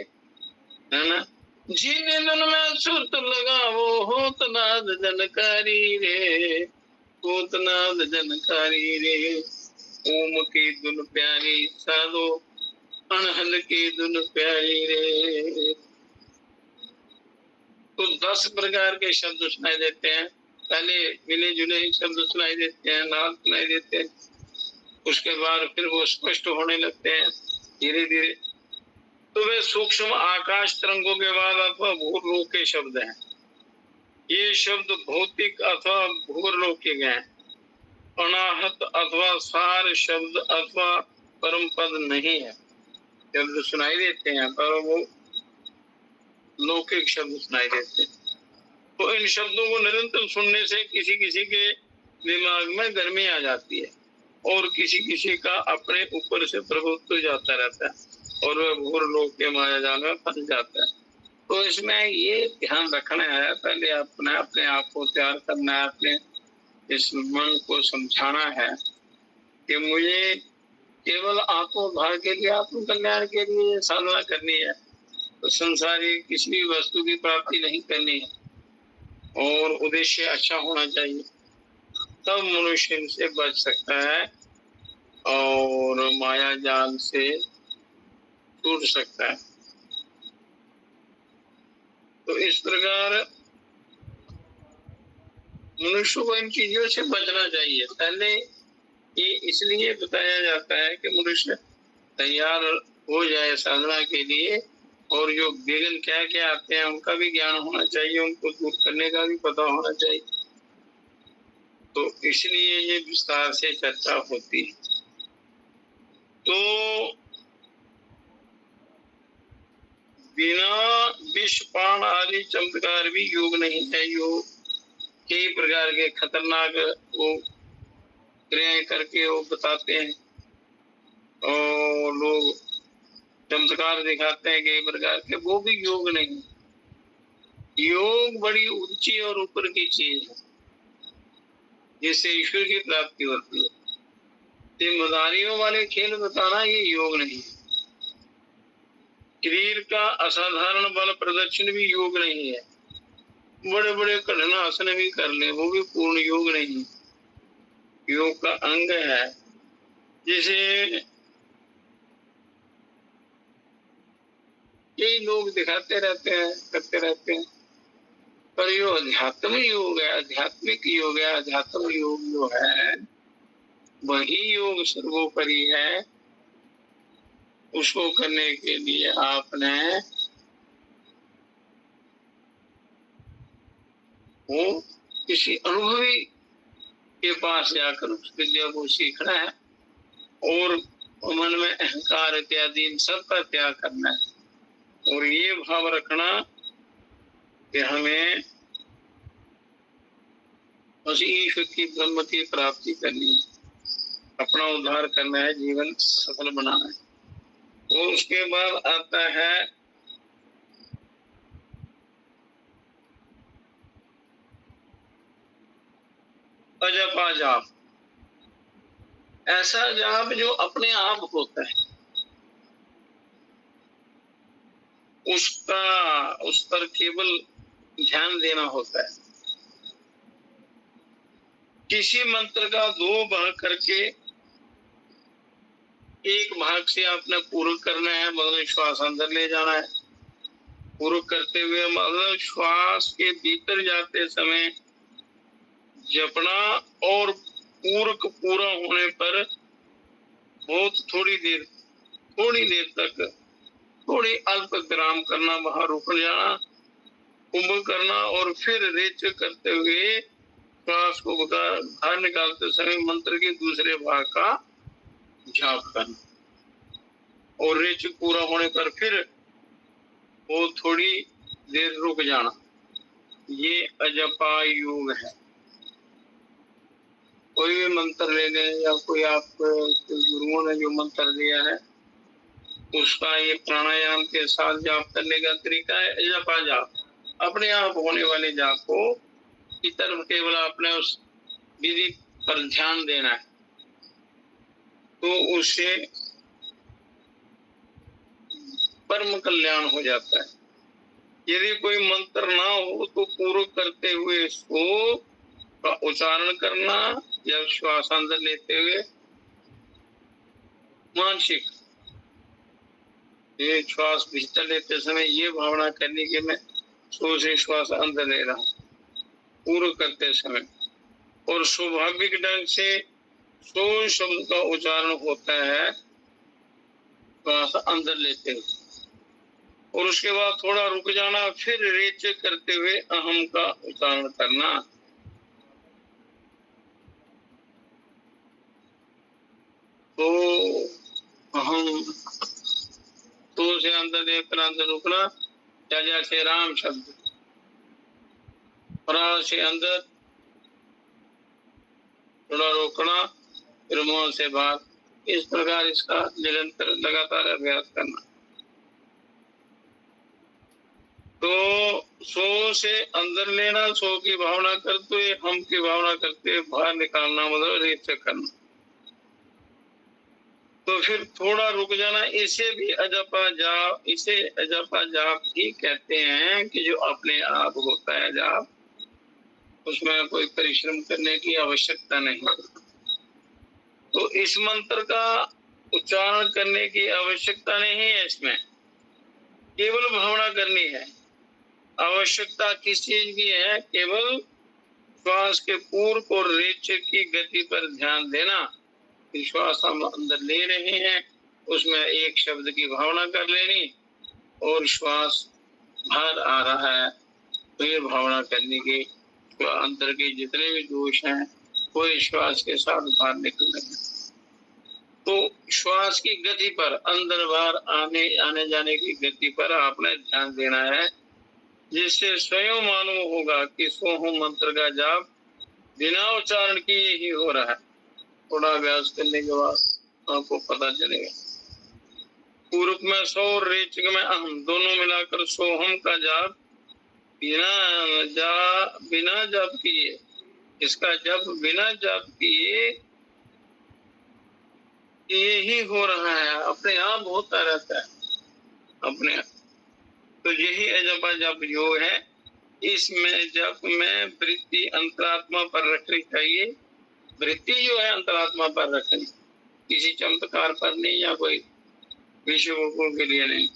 है ना। जिन दिन में सुरत लगावो होत नाद जनकारी रे, होत नाद जनकारी रे, ओम की धुन प्यारी साधो, अनहद की धुन प्यारी रे। तो 10 प्रकार के शब्द सुनाई देते हैं। पहले मिले जुले शब्द सुनाई देते हैं, नाद सुनाई देते हैं, उसके बाद फिर वो स्पष्ट होने लगते हैं धीरे धीरे। तो वे सूक्ष्म आकाश तरंगों के बाद अथवा भूरलोक के शब्द हैं। ये शब्द भौतिक अथवा भूरलोक के गए हैं। अनाहत अथवा सार शब्द अथवा परम पद नहीं है। शब्द सुनाई देते हैं पर वो लौकिक शब्द सुनाई देते हैं। तो इन शब्दों को निरंतर सुनने से किसी किसी के दिमाग में गर्मी आ जाती है और किसी किसी का अपने ऊपर से प्रभुत्व जाता रहता है और वह भूर लोक के माया जाल में फंस जाता है। तो इसमें ये ध्यान रखना है, पहले अपने आप को तैयार करना है, अपने इस मन को समझाना है कि मुझे केवल आत्मोद्धार के लिए, आत्म कल्याण के लिए साधना करनी है। तो संसारी किसी भी वस्तु की प्राप्ति नहीं करनी है और उद्देश्य अच्छा होना चाहिए, तब मनुष्य इनसे बच सकता है और माया जाल से छूट सकता है। तो इस प्रकार मनुष्य को इन चीजों से बचना चाहिए। पहले ये इसलिए बताया जाता है कि मनुष्य तैयार हो जाए साधना के लिए और जो विघ्न क्या क्या आते हैं उनका भी ज्ञान होना चाहिए, उनको दूर करने का भी पता होना चाहिए। तो इसलिए ये विस्तार से चर्चा होती है। तो बिना विषपान आदि चमत्कार भी योग नहीं है। योग कई प्रकार के खतरनाक वो क्रियाएं करके वो बताते हैं और लोग चमत्कार दिखाते हैं कई प्रकार के, वो भी योग नहीं। योग बड़ी ऊंची और ऊपर की चीज है जिससे ईश्वर की प्राप्ति होती है। मदारियों वाले खेल बताना ये योग नहीं है। शरीर का असाधारण बल प्रदर्शन भी योग नहीं है। बड़े बड़े कठिन आसन भी कर ले, वो भी पूर्ण योग नहीं, योग का अंग है। जैसे यही लोग दिखाते रहते हैं, करते रहते हैं, पर यो अध्यात्म योग है, आध्यात्मिक योग है, अध्यात्म योग जो है वही योग सर्वोपरि है। उसको करने के लिए आपने वो किसी अनुभवी के पास जाकर उस विद्या को सीखना है और मन में अहंकार इत्यादि इन सब का त्याग करना है और ये भाव रखना कि हमें बस ईश्वर की ब्रह्म की प्राप्ति करनी है, अपना उद्धार करना है, जीवन सफल बनाना है। और उसके बाद आता है अजपा जाप। ऐसा जाप जो अपने आप होता है, उस पर केवल ध्यान देना होता है। किसी मंत्र का दो भाग करके एक भाग से आपने पूर्ण करना है, मतलब श्वास अंदर ले जाना है। पूर्ण करते हुए मतलब श्वास के भीतर जाते समय जपना और पूर्व पूरा होने पर बहुत थोड़ी देर तक थोड़ी अल्प विराम करना, वहां रुक जाना, कुंभ करना और फिर रेच करते हुए श्वास को बाहर निकालते समय मंत्र के दूसरे भाग का जाप करना और रेच पूरा होने पर फिर वो थोड़ी देर रुक जाना। ये अजपा योग है। कोई भी मंत्र ले लें या कोई आप गुरुओं ने जो मंत्र दिया है उसका ये प्राणायाम के साथ जाप करने का तरीका है अजपा जाप। अपने आप होने वाले जाप को की तरफ केवल आपने उस विधि पर ध्यान देना है, तो उससे परम कल्याण हो जाता है। यदि कोई मंत्र ना हो तो पूर्व करते हुए इसको का उच्चारण करना या श्वास अंदर लेते हुए मानसिक ये श्वास भीतर लेते समय ये भावना करनी कि मैं सो से श्वास अंदर ले रहा हूँ पूर्व करते समय, और स्वाभाविक ढंग से सो शब्द का उच्चारण होता है श्वास अंदर लेते हुए और उसके बाद थोड़ा रुक जाना, फिर रेच करते हुए अहम का उच्चारण करना। तो अहम तो से अंदर देकर अंदर रुकना, या जैसे राम शब्द से अंदर थोड़ा रोकना, फिर मुंह से बाहर, इस प्रकार इसका निरंतर लगातार अभ्यास करना। तो सो से अंदर लेना, सो की भावना करते हुए हम की भावना करते हुए बाहर निकालना, मतलब रेचक करना। तो फिर थोड़ा रुक जाना, इसे भी अजपा जाप, इसे अजपा जाप ही कहते हैं कि जो अपने आप होता है जाप, उसमें कोई परिश्रम करने की आवश्यकता नहीं। तो इस मंत्र का उच्चारण करने की आवश्यकता नहीं है, इसमें केवल भावना करनी है। आवश्यकता किस चीज की है? केवल श्वास के पूर्व और रेचक की गति पर ध्यान देना। श्वास हम अंदर ले रहे हैं, उसमें एक शब्द की भावना कर लेनी और श्वास बाहर आ रहा है तो ये भावना करने की तो अंदर के जितने भी दोष हैं वो श्वास के साथ बाहर निकल रहे हैं। तो श्वास की गति पर, अंदर बाहर आने जाने की गति पर आपने ध्यान देना है, जिससे स्वयं मालूम होगा कि सोहम मंत्र का जाप बिना उच्चारण किए ही हो रहा है। थोड़ा अभ्यास करने के बाद आपको पता चलेगा। पूर्व में सो और रेचक में अहम दोनों मिलाकर सोहम का जाप बिना जप किए, इसका जप बिना जप किए ये ही हो रहा है, अपने आप होता रहता है। अपने। तो यही अजप जप योग है। इसमें जप में वृत्ति अंतरात्मा पर रखनी चाहिए। वृत्ति जो है अंतरात्मा पर रखनी, किसी चमत्कार पर नहीं या कोई विश्व गोकुल के लिए नहीं।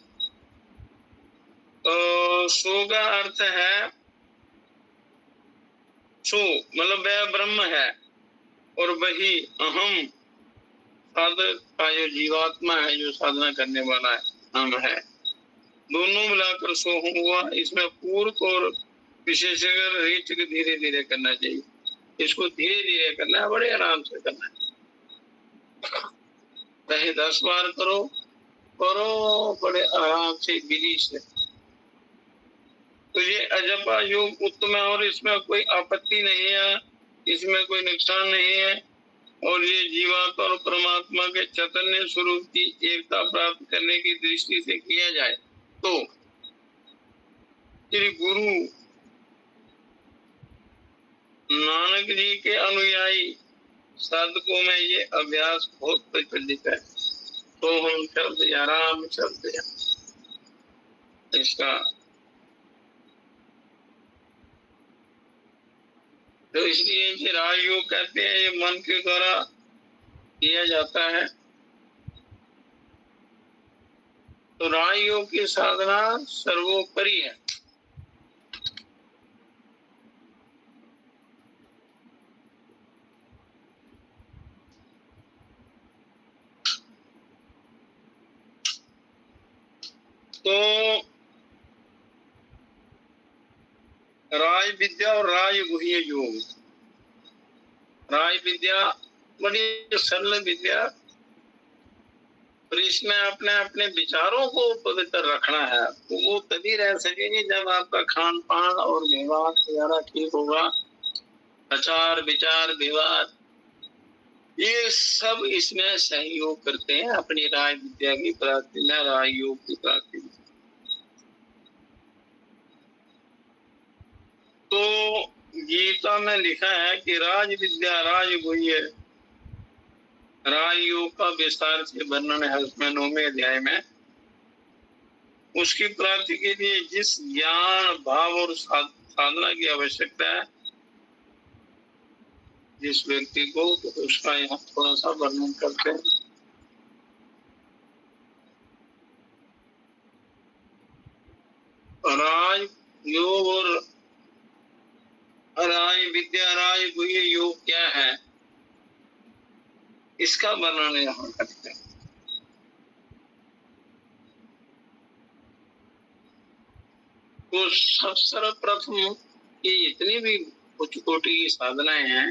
तो सो का अर्थ है, सो मतलब वह ब्रह्म है और वही अहम साधक का जो जीवात्मा है, जो साधना करने वाला है, हम है। दोनों मिलाकर सो हुआ। इसमें पूर्व और विशेषकर रेच के धीरे धीरे करना चाहिए। इसको धीरे धीरे करना है, बड़े आराम से करना है। चाहे 10 बार करो, बड़े आराम से, विधि से। तो ये अजपा योग उत्तम है और इसमें कोई आपत्ति नहीं है, इसमें कोई नुकसान नहीं है। और ये जीवात्मा और परमात्मा के चैतन्य स्वरूप की एकता प्राप्त करने की दृष्टि से किया जाए तो श्री गुरु नानक जी के अनुयायी साधकों में ये अभ्यास बहुत प्रचलित है। तो हम शब्द या राम शब्द या इसका, तो इसलिए इसे राजयोग कहते हैं। ये मन के द्वारा किया जाता है। तो राजयोग की साधना सर्वोपरि है। तो राज विद्या और राजगुह्य योग। राज विद्या बड़ी सरल विद्या, और इसमें अपने अपने विचारों को पवित्र रखना है। तो वो तभी रह सकेंगे जब आपका खान पान और व्यवहार वगैरह ठीक होगा। आचार विचार व्यवहार ये सब इसमें सहयोग करते हैं अपनी राज विद्या की प्राप्ति में, राजयोग की प्राप्ति में। तो गीता में लिखा है कि राज विद्या राजगुह्य राजयोग का विस्तार से वर्णन है उसमें 9वें अध्याय में। उसकी प्राप्ति के लिए जिस ज्ञान भाव और साधना की आवश्यकता है जिस व्यक्ति को, तो उसका यहाँ थोड़ा सा वर्णन करते हैं। राज योग और राज विद्या राजगुह्य योग क्या है, इसका वर्णन यहाँ करते हैं। तो सर्वप्रथम ये जितनी भी उच्च कोटि की साधनाएं हैं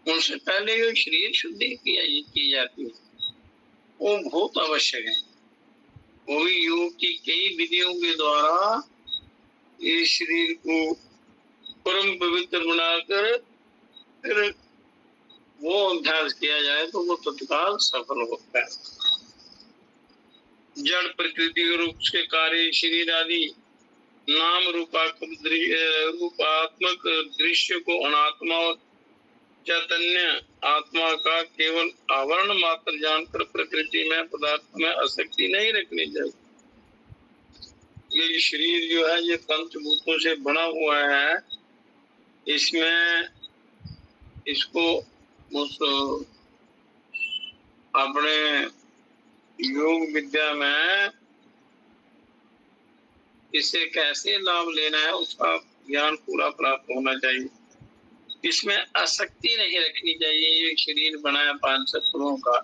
उनसे पहले जो शरीर शुद्धि की जाती है वो बहुत आवश्यक है। वो भी योग की कई विधियों के द्वारा इस शरीर को परम पवित्र बनाकर फिर वो अभ्यास किया जाए तो वो तत्काल सफल होता है। जड़ प्रकृति रूप के कार्य शरीर आदि नाम रूपात्मक दृश्य को अनात्मा और चैतन्य आत्मा का केवल आवरण मात्र जानकर प्रकृति में पदार्थ में आसक्ति नहीं रखनी चाहिए। ये शरीर जो है ये पंचभूतों से बना हुआ है, इसमें इसको अपने योग विद्या में इससे कैसे लाभ लेना है उसका ज्ञान पूरा प्राप्त होना चाहिए। इसमें आसक्ति नहीं रखनी चाहिए। ये शरीर बनाया 5 तत्वों का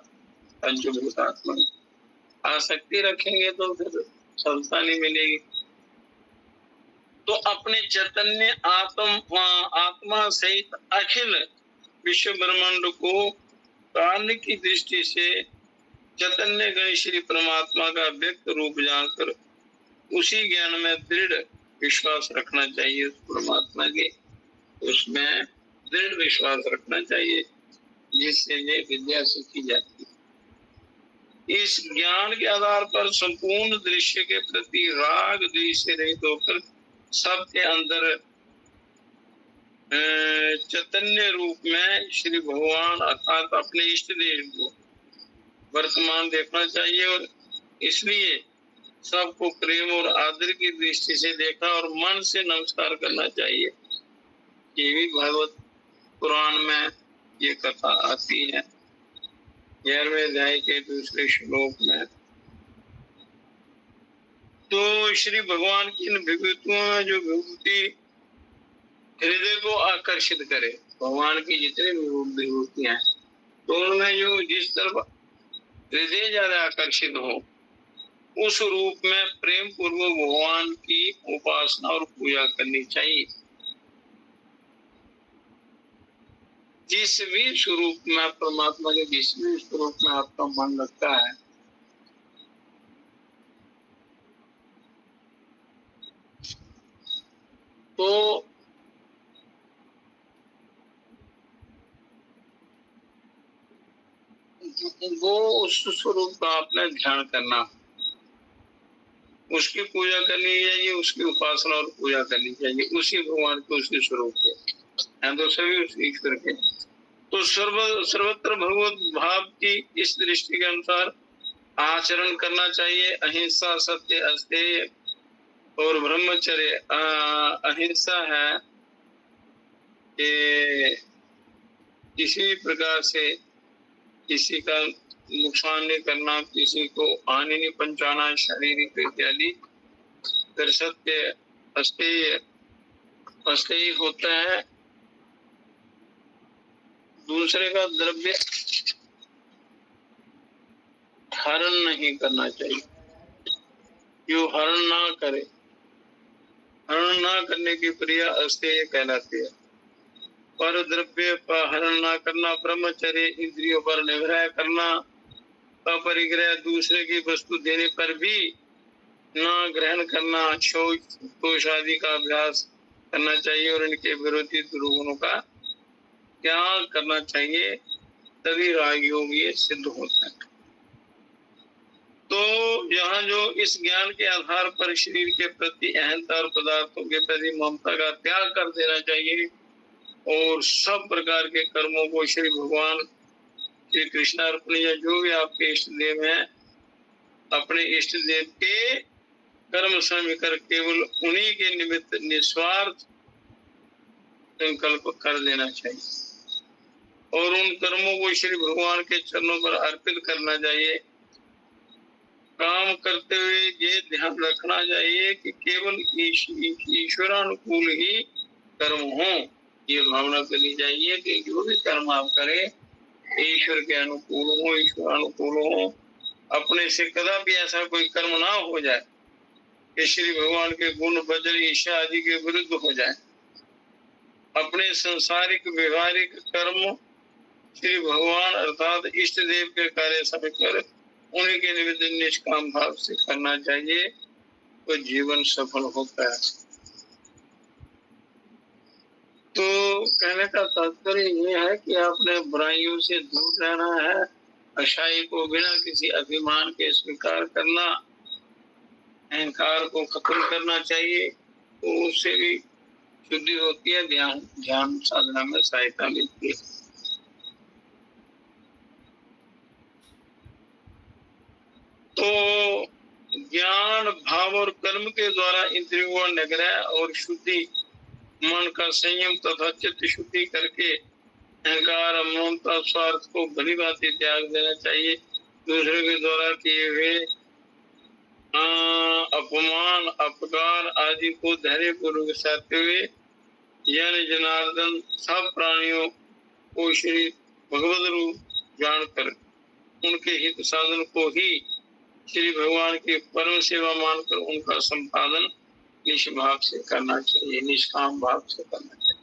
पंचभूतात्मा, आसक्ति रखेंगे तो फिर सफलता नहीं मिलेगी। तो अपने चैतन्य आत्मा सहित अखिल विश्व ब्रह्मांड को कारण की दृष्टि से चैतन्य गण श्री परमात्मा का व्यक्त रूप जानकर उसी ज्ञान में दृढ़ विश्वास रखना चाहिए। परमात्मा के उसमें दृढ़ विश्वास रखना चाहिए जिससे ये विद्या सीखी जाती है। इस ज्ञान के आधार पर संपूर्ण दृश्य के प्रति राग द्वेष से रहित होकर सबके अंदर चैतन्य रूप में श्री भगवान अर्थात अपने इष्ट देव को वर्तमान देखना चाहिए। और इसलिए सबको प्रेम और आदर की दृष्टि से देखा और मन से नमस्कार करना चाहिए। ये भी भागवत पुराण में ये कथा आती है 11वें अध्याय के दूसरे श्लोक में। तो श्री भगवान की इन विभूतियों में जो विभूति हृदय को आकर्षित करे, भगवान की जितनी विभूतियां हैं तो उनमें जो जिस तरफ हृदय ज्यादा आकर्षित हो उस रूप में प्रेम पूर्वक भगवान की उपासना और पूजा करनी चाहिए। जिस भी स्वरूप में परमात्मा के जिस भी स्वरूप में आपका मन लगता है तो वो उस स्वरूप का आपने ध्यान करना, उसकी पूजा करनी चाहिए, उसकी उपासना और पूजा करनी चाहिए, उसी भगवान के उसी स्वरूप के हैं तो सभी उस ईश्वर के। तो सर्वत्र भगवत भाव की इस दृष्टि के अनुसार आचरण करना चाहिए। अहिंसा, सत्य, अस्तेय और ब्रह्मचर्य। अहिंसा है कि किसी प्रकार से किसी का नुकसान नहीं करना, किसी को हानि नहीं पहुंचाना, शारीरिक इत्यादि। फिर सत्य, अस्तेय, अस्तेय होता है दूसरे का द्रव्य हरण नहीं करना चाहिए, जो हरण ना करे, हरण ना करने की क्रिया अस्तेय कहलाती है। पर द्रव्य का हरण ना करना, ब्रह्मचर्य, इंद्रियों पर निग्रह करना, अपरिग्रह, दूसरे की वस्तु देने पर भी ना ग्रहण करना, शौच दोष आदि का अभ्यास करना चाहिए और इनके विरोधी दुर्गुणों का त्याग करना चाहिए, तभी राजयोग ये सिद्ध होता है। तो यहाँ जो इस ज्ञान के आधार पर शरीर के प्रति अहंता और पदार्थों के प्रति ममता का त्याग कर देना चाहिए और सब प्रकार के कर्मों को श्री भगवान श्री कृष्ण अर्पण या जो भी आपके इष्ट देव हैं अपने इष्ट देव के कर्म समझ कर केवल उन्हीं के निमित्त निस्वार्थ संकल्प कर देना चाहिए और उन कर्मों को श्री भगवान के चरणों पर अर्पित करना चाहिए। काम करते हुए ये ध्यान रखना चाहिए कि केवल ईश्वरानुकूल ही कर्म हो। ये भावना करनी चाहिए कि जो भी कर्म आप करें ईश्वर के अनुकूल हो, ईश्वर अनुकूल हो। अपने से कदापि ऐसा कोई कर्म ना हो जाए कि श्री भगवान के गुण वचन ईर्ष्या आदि के विरुद्ध हो जाए। अपने संसारिक व्यवहारिक कर्म श्री भगवान अर्थात इष्ट देव के कार्य समझकर उन्हीं के निमित्त निष्काम भाव से करना चाहिए तो जीवन सफल होता है। तो कहने का तात्पर्य ये है कि आपने बुराइयों से दूर रहना है, अच्छाई को बिना किसी अभिमान के स्वीकार करना, अहंकार को खत्म करना चाहिए तो उससे भी शुद्धि होती है, ध्यान साधना में सहायता मिलती है। तो ज्ञान भाव और कर्म के द्वारा इंद्रियों निग्रह और शुद्धि, मन का संयम तथा चित्त शुद्धि करके अहंकार ममता स्वार्थ को भली भांति त्याग देना चाहिए। दूसरे के द्वारा किए हुए अपमान अपकार आदि को धैर्य पूर्वक सहते हुए जन जनार्दन सब प्राणियों को श्री भगवत रूप जानकर उनके हित साधन को ही श्री भगवान की परम सेवा मानकर उनका संपादन निष्भाव से करना चाहिए, निष्काम भाव से करना चाहिए।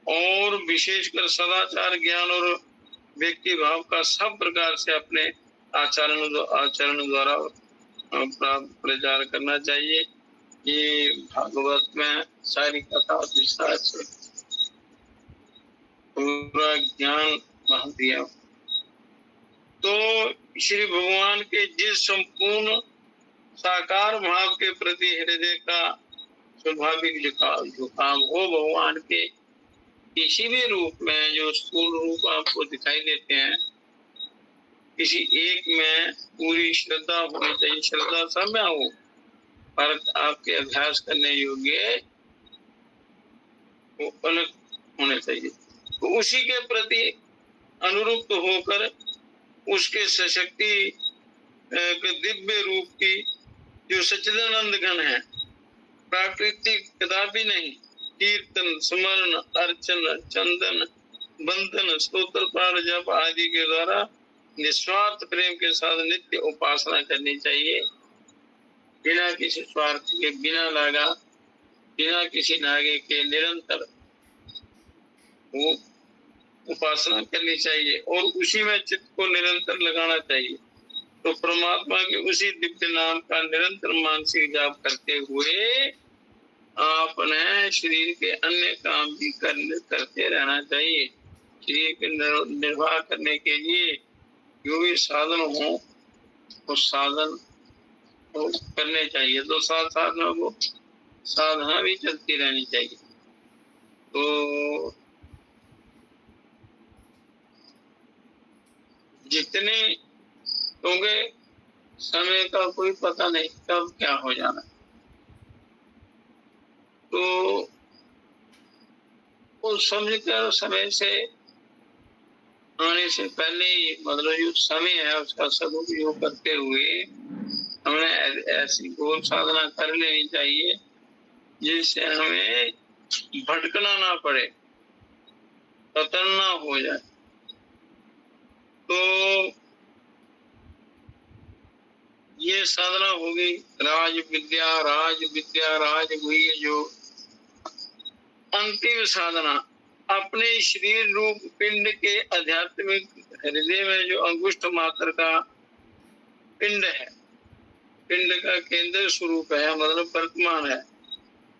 और विशेषकर सदाचार ज्ञान और व्यक्ति भाव का सब प्रकार से अपने आचरण द्वारा प्रचार करना चाहिए। ये भागवत में सारी कथा विस्तार से पूरा ज्ञान वहां दिया। तो श्री भगवान के जिस संपूर्ण साकार भाव के प्रति हृदय का स्वाभाविक झुकाव हो, भगवान के किसी भी रूप में जो स्थूल रूप आपको दिखाई देते हैं किसी एक में पूरी श्रद्धा होनी चाहिए। श्रद्धा सब में हो, पर आपके अभ्यास करने योग्य वो अलग होने चाहिए। तो उसी के प्रति अनुरूप होकर उसके सशक्ति के दिव्य रूप की जो सच्चिदानंद घन है, प्राकृतिक कदापि नहीं, कीर्तन, स्मरण, अर्चन, चंदन, बंधन, स्तोत्र, पाठ, जप आदि के द्वारा निस्वार्थ प्रेम के साथ नित्य उपासना करनी चाहिए। बिना किसी स्वार्थ के, बिना लागा, बिना किसी नागे के निरंतर वो उपासना करनी चाहिए और उसी में चित्त को निरंतर लगाना चाहिए। तो परमात्मा के उसी दिव्य नाम का निरंतर मानसिक जाप करते हुए आपने शरीर के अन्य काम भी करते रहना चाहिए। शरीर के निर्वाह करने के लिए जो भी साधन हो उस साधन को करने चाहिए। तो साथ साथ में वो साधना भी चलती रहनी चाहिए। तो जितने, क्योंकि समय का कोई पता नहीं कब क्या हो जाना, तो वो समझकर समय से आने से पहले ही, मतलब जो समय है उसका सदुपयोग करते हुए हमें ऐसी घोर साधना कर लेनी चाहिए जिससे हमें भटकना ना पड़े, पतन ना हो जाए। तो ये साधना होगी राज विद्या हुई, जो अंतिम साधना अपने शरीर रूप पिंड के आध्यात्मिक हृदय में जो अंगुष्ठ मात्र का पिंड है, पिंड का केंद्र स्वरूप है, मतलब वर्तमान है,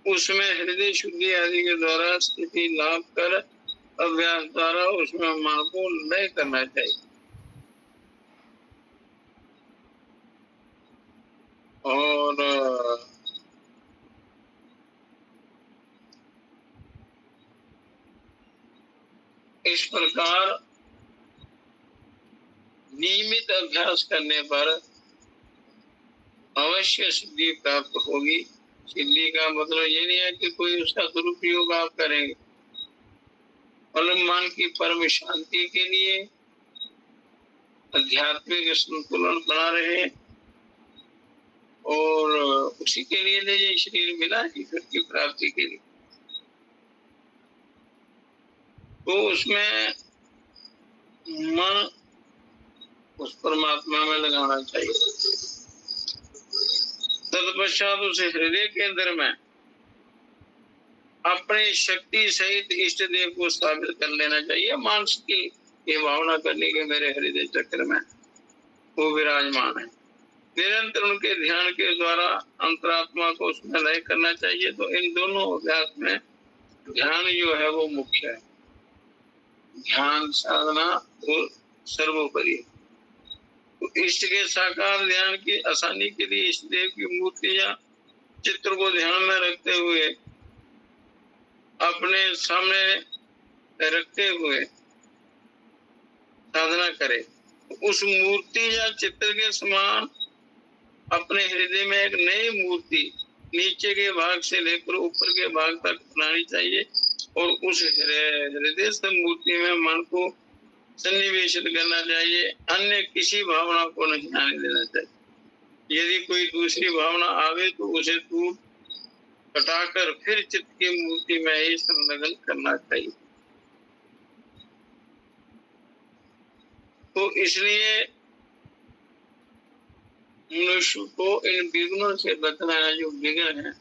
उसमें हृदय शुद्धि आदि के द्वारा स्थिति लाभ कर अभ्यास द्वारा उसमें मन को लय करना चाहिए। और इस प्रकार नियमित अभ्यास करने पर अवश्य सिद्धि प्राप्त होगी। सिद्धि का मतलब ये नहीं है कि कोई उसका दुरुपयोग आप करेंगे, मतलब मन की परम शांति के लिए, आध्यात्मिक संतुलन बना रहे और उसी के लिए ये शरीर मिला ईश्वर की प्राप्ति के लिए। तो उसमें मन उस परमात्मा में लगाना चाहिए। तत्पश्चात उस हृदय केंद्र में अपनी शक्ति सहित इष्ट देव को स्थापित कर लेना चाहिए। मानस की ये भावना करने के मेरे हृदय चक्र में वो विराजमान है। निरंतर उनके ध्यान के द्वारा अंतरात्मा को उसमें लय करना चाहिए। तो इन दोनों अभ्यास में ध्यान जो है वो मुख्य है। ध्यान साधना वो सर्वोपरि है। तो इष्ट के साकार ध्यान की आसानी के लिए इष्ट देव की मूर्ति या चित्र को ध्यान में रखते हुए, अपने सामने रखते हुए साधना करे। उस मूर्ति या चित्र के समान अपने हृदय में एक नई मूर्ति नीचे के भाग से लेकर ऊपर के भाग तक बनानी चाहिए और उस हृदय से मूर्ति में मन को सन्निवेशित करना चाहिए। अन्य किसी भावना को नहीं आने देना चाहिए। यदि कोई दूसरी भावना आवे तो उसे दूर हटाकर फिर चित्त की मूर्ति में ही संलग्न करना चाहिए। तो इसलिए मनुष्य को इन विघ्नों से बचना है, जो विघ्न है,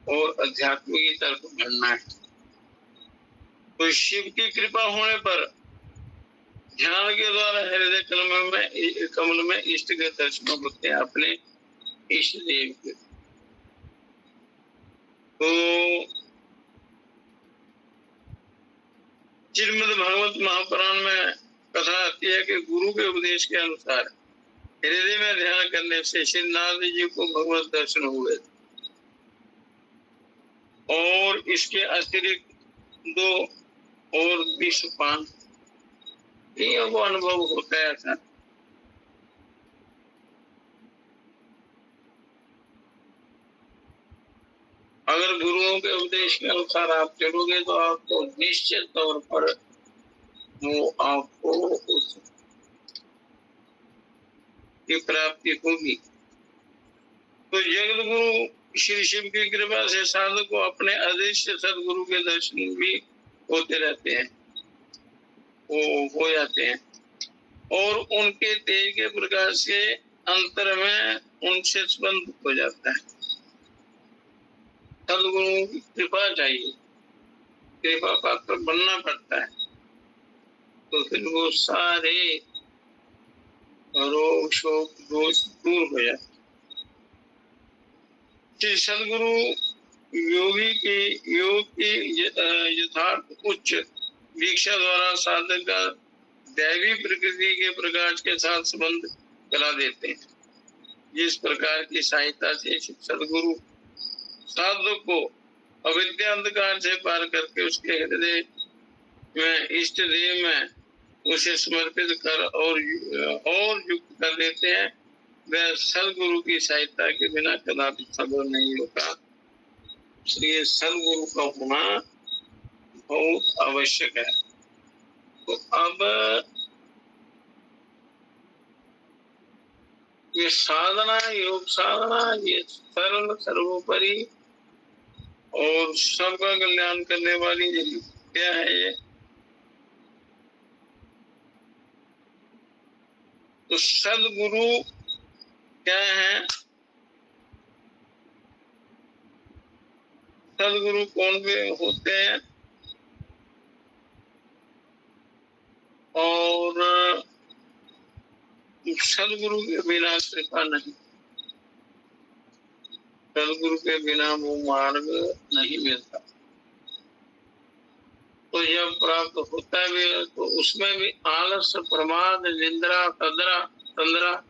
और अध्यात्म की तरफ बढ़ना है। तो शिव की कृपा होने पर ध्यान के द्वारा हृदय कमल में इष्ट के दर्शन होते हैं, अपने इष्ट देव के। तो श्रीमद् भागवत महापुराण में कथा आती है कि गुरु के उपदेश के अनुसार हृदय में ध्यान करने से श्री नारद जी को भगवत दर्शन हुए और इसके अतिरिक्त 2 और विषपान नहीं वो अनुभव होता है ऐसा। अगर गुरुओं के उपदेश के अनुसार आप चलोगे तो आपको निश्चित तौर पर वो आपको उसकी प्राप्ति होगी। तो जगत गुरु श्री शिव की कृपा से साधक को अपने अदृश्य सदगुरु के दर्शन भी होते रहते हैं, वो हो जाते हैं, और उनके तेज के प्रकाश से अंतर में उनसे संबंध हो जाता है। सदगुरु की कृपा चाहिए, कृपा पात्र बनना पड़ता है, तो फिर वो सारे रोग शोक दोष दूर हो जाते। श्री सदगुरु योगी की योग की यथार्थ उच्च दीक्षा द्वारा साधक का दैवी प्रकृति के प्रकाश के साथ संबंध करा देते हैं। जिस प्रकार की सहायता से सदगुरु साधक को अविद्या अंधकार से पार करके उसके हृदय में इष्ट देव में उसे समर्पित कर और युक्त कर देते हैं, वह सदगुरु की सहायता के बिना कदापि संभव नहीं होता। इसलिए सदगुरु का होना बहुत आवश्यक है। तो अब ये साधना, योग साधना, ये सरल सर्वोपरि और सबका कल्याण करने वाली क्या है ये? तो सदगुरु क्या है? सदगुरु कौन वे होते हैं? और सदगुरु के बिना कृपा नहीं, सदगुरु के बिना वो मार्ग नहीं मिलता। तो जब प्राप्त होता है तो उसमें भी आलस, प्रमाद, निंद्रा, तंद्रा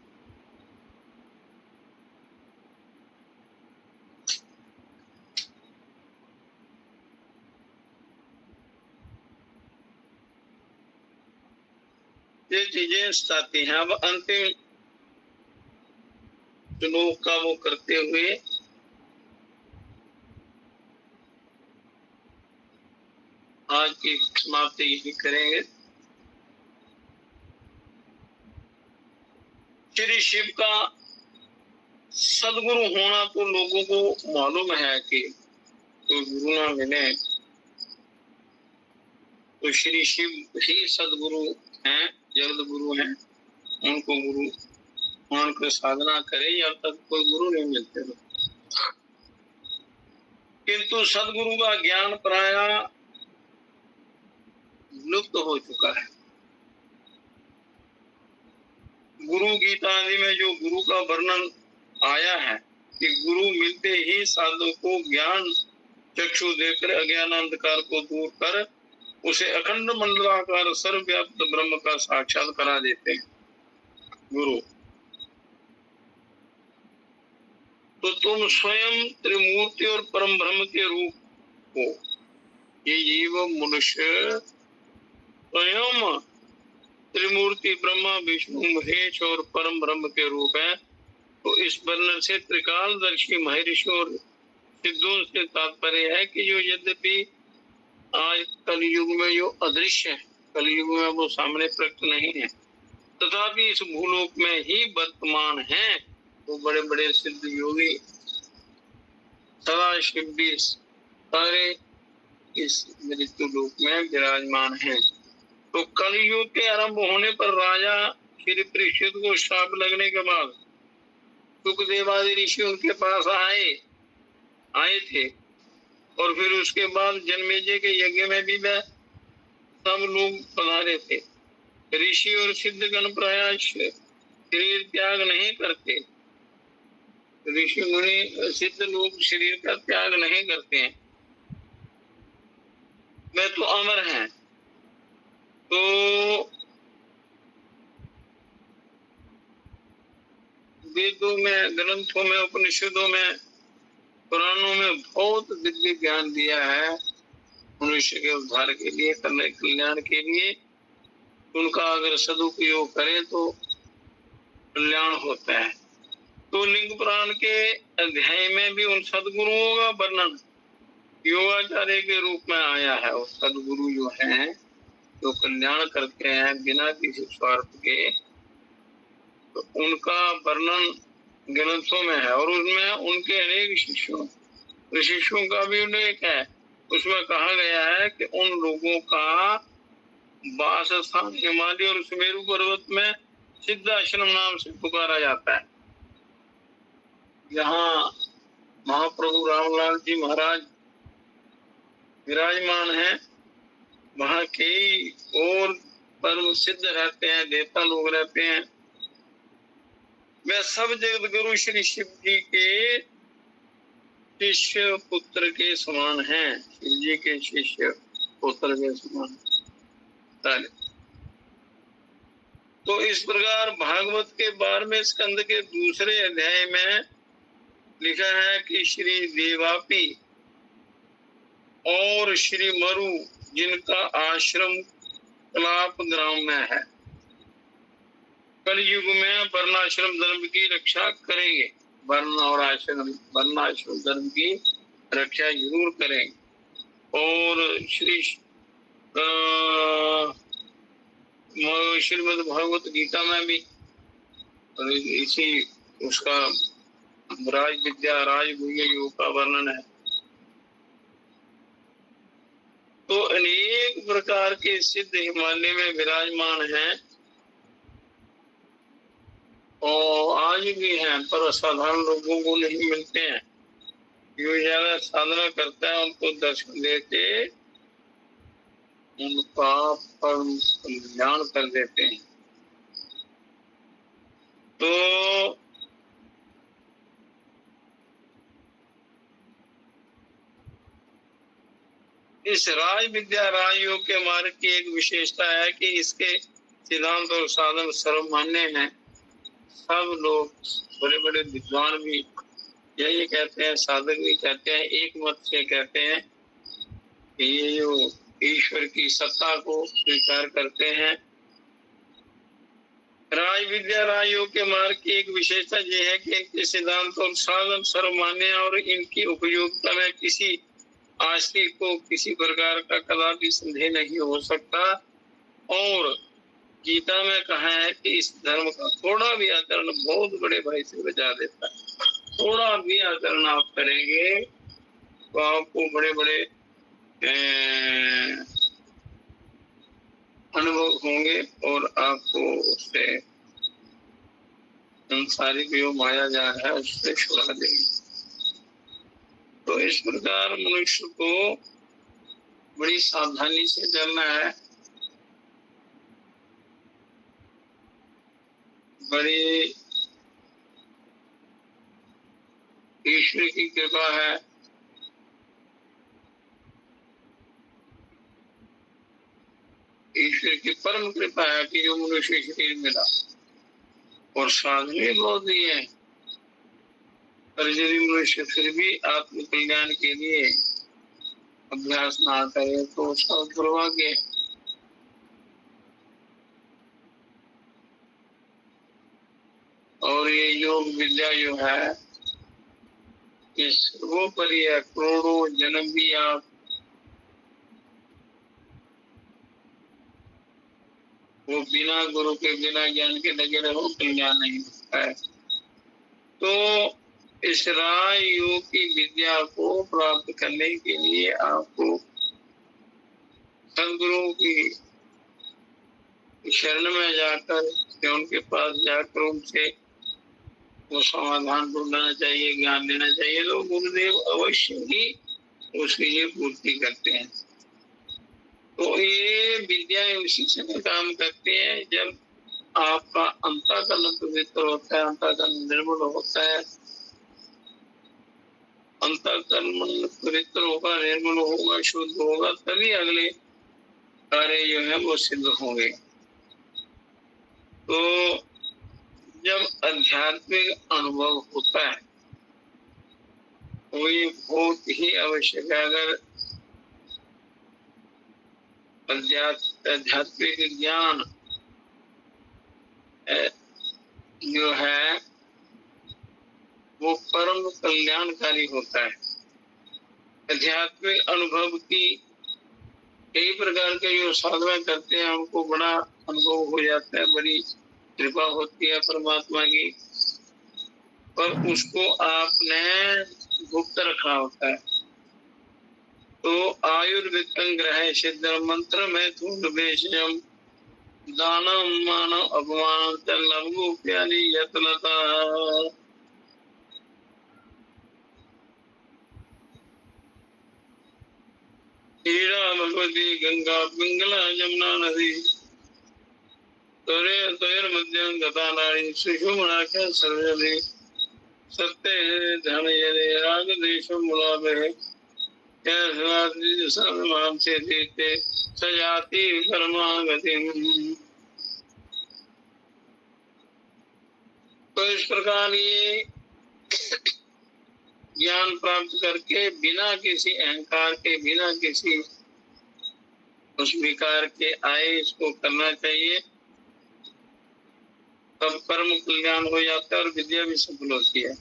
ये चीजें सताती हैं। अब अंतिम श्लोक का वो करते हुए आज की समाप्ति यही करेंगे। श्री शिव का सदगुरु होना तो लोगों को मालूम है कि तो गुरु ना मिले तो श्री शिव ही सदगुरु हैं, जगत गुरु हैं। उनको गुरु मानकर साधना करे, जब तक कोई गुरु नहीं मिलते। किंतु सदगुरु का ज्ञान प्राय लुप्त हो चुका है। गुरु गीता आदि में जो गुरु का वर्णन आया है कि गुरु मिलते ही साधु को ज्ञान चक्षु देकर अज्ञान अंधकार को दूर कर उसे अखंड मंडलाकार सर्वव्याप्त ब्रह्म का साक्षात करा देते हैं गुरु। तो तुम स्वयं त्रिमूर्ति और परम ब्रह्म के रूप हो। ये जीव मनुष्य स्वयं त्रिमूर्ति ब्रह्मा विष्णु महेश और परम ब्रह्म के रूप है। तो इस वर्णन से त्रिकालदर्शी महर्षि और सिद्धों से तात्पर्य है कि जो यद्यपि आज कलयुग में जो अदृश्य है, कलयुग में वो सामने प्रकट नहीं है, तथापि इस भूलोक में ही वर्तमान है। वो बड़े बड़े सिद्ध योगी सदाशिव भी सारे इस मृत्यु लोक में विराजमान हैं। तो कलयुग के आरंभ होने पर राजा श्री परीक्षित को श्राप लगने के बाद सुखदेवादि ऋषि उनके पास आए थे, और फिर उसके बाद जन्मेजय के यज्ञ में भी वह सब लोग पधारे थे। ऋषि और सिद्धगण प्राय शरीर त्याग नहीं करते, ऋषि मुनि सिद्ध लोग शरीर का त्याग नहीं करते हैं, वे तो अमर हैं। तो वेदों में, ग्रंथों में, उपनिषदों में, पुराणों में बहुत दिव्य ज्ञान दिया है मनुष्य के उद्धार के लिए, करने कल्याण के लिए। उनका अगर सदुपयोग करें तो कल्याण होता है। तो लिंग पुराण के अध्याय में भी उन सदगुरुओं का वर्णन योगाचार्य के रूप में आया है। और सदगुरु जो हैं जो कल्याण करते हैं बिना किसी स्वार्थ के, तो उनका वर्णन ग्रंथों में है। और उसमें उनके अनेक शिष्यों का भी उल्लेख है। उसमें कहा गया है कि उन लोगों का वास स्थान हिमालय और सुमेरु पर्वत में सिद्ध आश्रम नाम से पुकारा जाता है। यहाँ महाप्रभु रामलाल जी महाराज विराजमान है, वहाँ कई और परम सिद्ध रहते हैं, देवता लोग रहते हैं। वे सब जगत गुरु श्री शिव जी के शिष्य पुत्र के समान हैं, शिव जी के शिष्य पुत्र के समान। तो इस प्रकार भागवत के 12वें स्कंद के दूसरे अध्याय में लिखा है कि श्री देवापी और श्री मरु जिनका आश्रम कलाप ग्राम में है, कलयुग में वर्णाश्रम धर्म की रक्षा करेंगे। वर्णाश्रम धर्म की रक्षा जरूर करेंगे। और श्रीमद् भागवत गीता में भी इसी उसका राज विद्या राजगुह्य योग का वर्णन है। तो अनेक प्रकार के सिद्ध हिमालय में विराजमान हैं और आज भी हैं, पर साधारण लोगों को नहीं मिलते हैं। जो ज्यादा साधना करता है उनको दर्शन देते, उनका परम कल्याण कर देते हैं। तो इस राज विद्या राजयोग के मार्ग की एक विशेषता है कि इसके सिद्धांत और साधन सर्वमान्य हैं। सब लोग बड़े बड़े विद्वान भी यही कहते हैं, साधक भी कहते हैं, एक मत से कहते हैं कि ये जो ईश्वर की सत्ता को स्वीकार करते हैं। राज विद्या राजयोग के मार्ग की एक विशेषता यह है कि इनके सिद्धांत और साधन सर्वमान्य और इनकी उपयोगिता में किसी आस्तिक को किसी प्रकार का कदापि संदेह नहीं हो सकता। और गीता में कहा है कि इस धर्म का थोड़ा भी आचरण बहुत बड़े भय से बचा देता है। थोड़ा भी आचरण आप करेंगे तो आपको बड़े बड़े अनुभव होंगे और आपको उससे संसारिक जो माया जा रहा है उससे छुड़ा देंगे। तो इस प्रकार मनुष्य को बड़ी सावधानी से चलना है। बड़ी ईश्वर की कृपा है, ईश्वर की परम कृपा है कि जो मनुष्य शरीर मिला और साधने बहुत दिए हैं। पर यदि मनुष्य फिर भी आत्म कल्याण के लिए अभ्यास ना करे तो उसका दुर्भाग्य है। और ये योग विद्या जो है ये सर्वोपरि है। करोड़ों जन्म भी आप वो बिना गुरु के बिना ज्ञान के लगे रहो, कल्याण नहीं होता है। तो इस राज योग की विद्या को प्राप्त करने के लिए आपको सदगुरुओं की शरण में जाकर या उनके पास जाकर उनसे वो समाधान ढूंढना चाहिए, ज्ञान लेना चाहिए। तो गुरुदेव अवश्य ही उसके लिए पूर्ति करते हैं। तो ये विद्याएं उसी समय काम करते हैं जब आपका अंतःकरण पवित्र होता है, अंतःकरण निर्मल होता है। अंतःकरण पवित्र होगा, निर्मल होगा, शुद्ध होगा, तभी अगले कार्य जो है वो सिद्ध होंगे। तो जब आध्यात्मिक अनुभव होता है वो ये बहुत ही आवश्यक है। अगर आध्यात्मिक ज्ञान जो है वो परम कल्याणकारी होता है। आध्यात्मिक अनुभव की कई प्रकार के जो साधना करते हैं हमको बड़ा अनुभव हो जाता है, बड़ी कृपा होती है परमात्मा की, पर उसको आपने गुप्त रखना होता है। तो आयुर्वित्तं ग्रह सिद्ध मंत्र में थूल बेशम दानम मानव अपमान चलू प्यारी यत्नता। हीरा भगवती गंगा पिंगला जमुना नदी तोरे तोयर मध्यम गता नारी सुषुम्ना के सर्वजनी सत्य धन यदि राग देश मुलाबे से देते सजाति परमागति। तो इस प्रकार ये ज्ञान प्राप्त करके बिना किसी अहंकार के, बिना किसी उस विकार के आए इसको करना चाहिए, तब कर्म कल्याण हो जाता है और विद्या भी सफल होती है।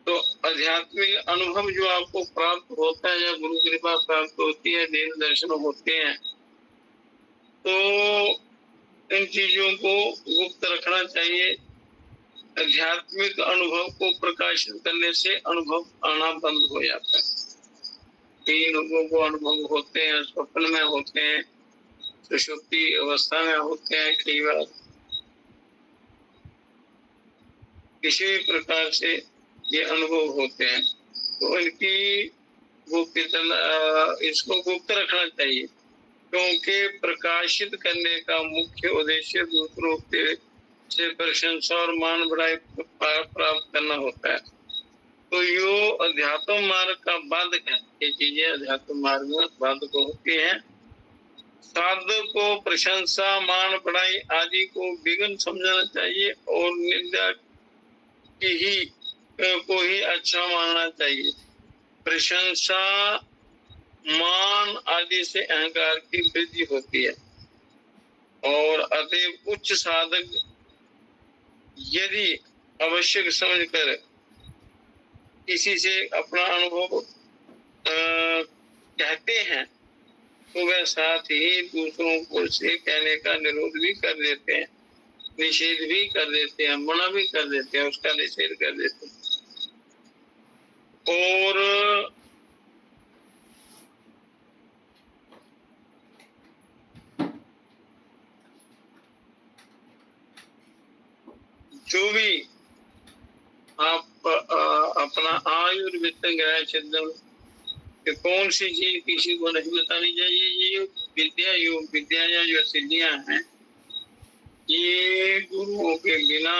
तो आध्यात्मिक अनुभव जो आपको प्राप्त होता है या गुरु कृपा प्राप्त होती है, देव दर्शन होते हैं, तो इन चीजों को गुप्त रखना चाहिए। आध्यात्मिक अनुभव को प्रकाशित करने से अनुभव आना बंद हो जाता है। कई लोगों को अनुभव होते हैं, स्वप्न में होते हैं, सुषुप्ति अवस्था में होते हैं, कई बार किसी भी प्रकार से ये अनुभव होते हैं। तो इनकी इसको गुप्त रखना चाहिए, क्योंकि प्रकाशित करने का मुख्य उद्देश्य दूसरों से प्रशंसा और मान बढ़ाई प्राप्त करना होता है। तो यो अध्यात्म मार्ग का बाधक है, ये चीजें अध्यात्म मार्ग में बाधक होती हैं। साधक को प्रशंसा मान बढ़ाई आदि को विघ्न समझना चाहिए और निंदा की ही को ही अच्छा मानना चाहिए। प्रशंसा मान आदि से अहंकार की वृद्धि होती है और अतएव उच्च साधक यदि आवश्यक समझकर किसी से अपना अनुभव कहते हैं तो वह साथ ही दूसरों को से कहने का निरोध भी कर देते हैं, निषेध भी कर देते हैं, मना भी कर देते हैं, उसका निषेध कर देते हैं। और जो भी आप अपना आयुर्वित्तं ग्रह चिंतन कि कौन सी चीज किसी को नहीं बतानी चाहिए। ये विद्या योग विद्या या जो सिद्धियां हैं, ये गुरुओं के बिना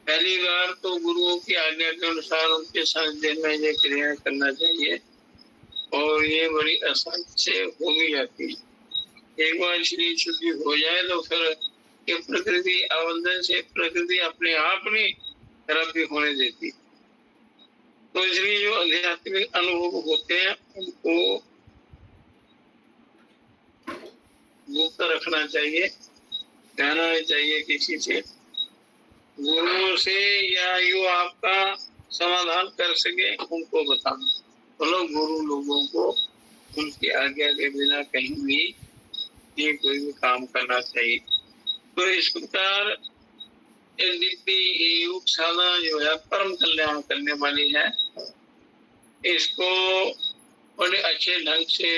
पहली बार तो गुरुओं की आज्ञा के अनुसार उनके सानिध्य में ये क्रिया करना चाहिए और ये बड़ी आसानी से हो भी जाती है। एक बार शरीर शुद्धि हो जाए तो फिर ये प्रकृति आबंधन से प्रकृति अपने आप में रब्बी होने देती। तो इसलिए जो आध्यात्मिक अनुभव होते हैं उनको गुप्त रखना चाहिए, कहना नहीं चाहिए किसी से। गुरु से या जो आपका समाधान कर सके उनको बताना। मतलब गुरु लोगों को उनकी आज्ञा के बिना कहीं भी ये कोई भी काम करना चाहिए। तो इस प्रकार दिव्य योग साधना जो है परम कल्याण करने वाली है। इसको बड़े अच्छे ढंग से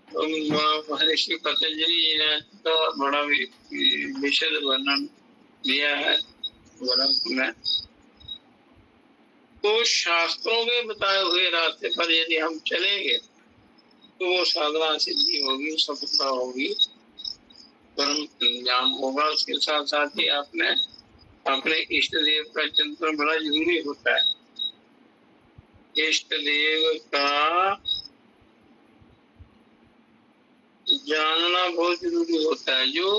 महर्षि पतंजलि जी ने तो बड़ा विशद वर्णन दिया है ग्रंथ में। तो शास्त्रों में बताए हुए रास्ते पर यदि हम चलेंगे तो वो साधना सिद्धि होगी, सफलता होगी, परम कल्याण होगा। उसके साथ साथ ही आपने अपने इष्ट देव का चिंतन बड़ा जरूरी होता है। इष्ट देव का जानना बहुत जरूरी होता है। जो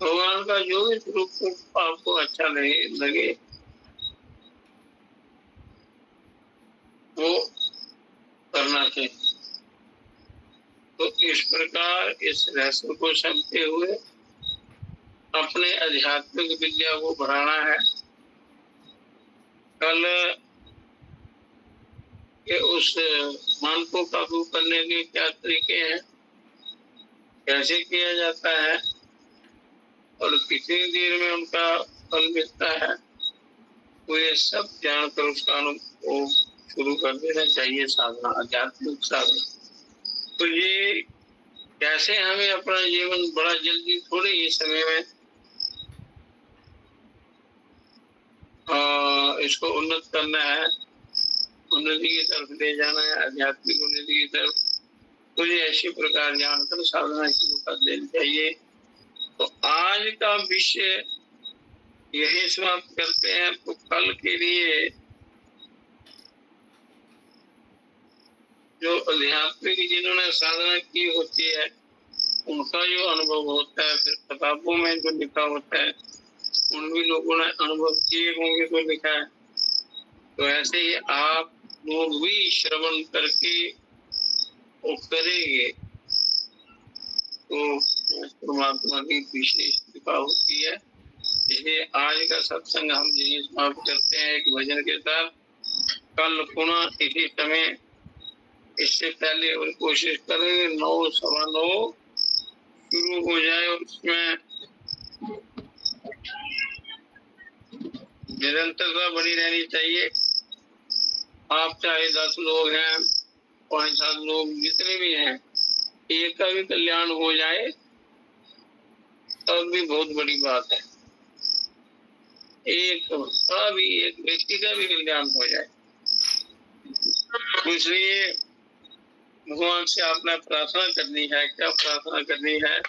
भगवान का जो भी स्वरूप आपको अच्छा लगे वो करना चाहिए। तो इस प्रकार इस रहस्य को समझते हुए अपने आध्यात्मिक विद्या को बढ़ाना है। कल के उस मन को काबू करने के क्या तरीके हैं, कैसे किया जाता है और कितनी देर में उनका फल मिलता है, तो ये सब जानकर उसका अनुभव शुरू कर देना चाहिए साधना, आध्यात्मिक साधना। तो ये कैसे हमें अपना जीवन बड़ा जल्दी थोड़े ही समय में इसको उन्नत करना है, उन्नति की तरफ ले जाना है, आध्यात्मिक उन्नति की तरफ, तो ये ऐसी प्रकार जानकर साधना शुरू कर देनी चाहिए। तो आज का विषय यही समाप्त करते हैं। तो कल के लिए जो आध्यात्मिक जिन्होंने साधना की होती है उनका जो अनुभव होता है, फिर किताबों में जो लिखा होता है उन भी लोगों ने अनुभव किए होंगे तो लिखा है। तो ऐसे ही आप लोग भी श्रवण करके वो करेंगे तो परमात्मा की विशेष कृपा होती है। इसलिए आज का सत्संग हम यही समाप्त करते हैं एक भजन के साथ। कल पुनः इसी समय, इससे पहले और कोशिश करेंगे 9, 9:15 शुरू हो जाए और उसमें निरंतरता बनी रहनी चाहिए। आप चाहे 10 लोग हैं, 5-7 लोग, जितने भी हैं, एक का भी कल्याण हो जाए तब भी बहुत बड़ी बात है। एक का भी, एक व्यक्ति का भी कल्याण हो जाए। इसलिए भगवान से आपने प्रार्थना करनी है। क्या प्रार्थना करनी है?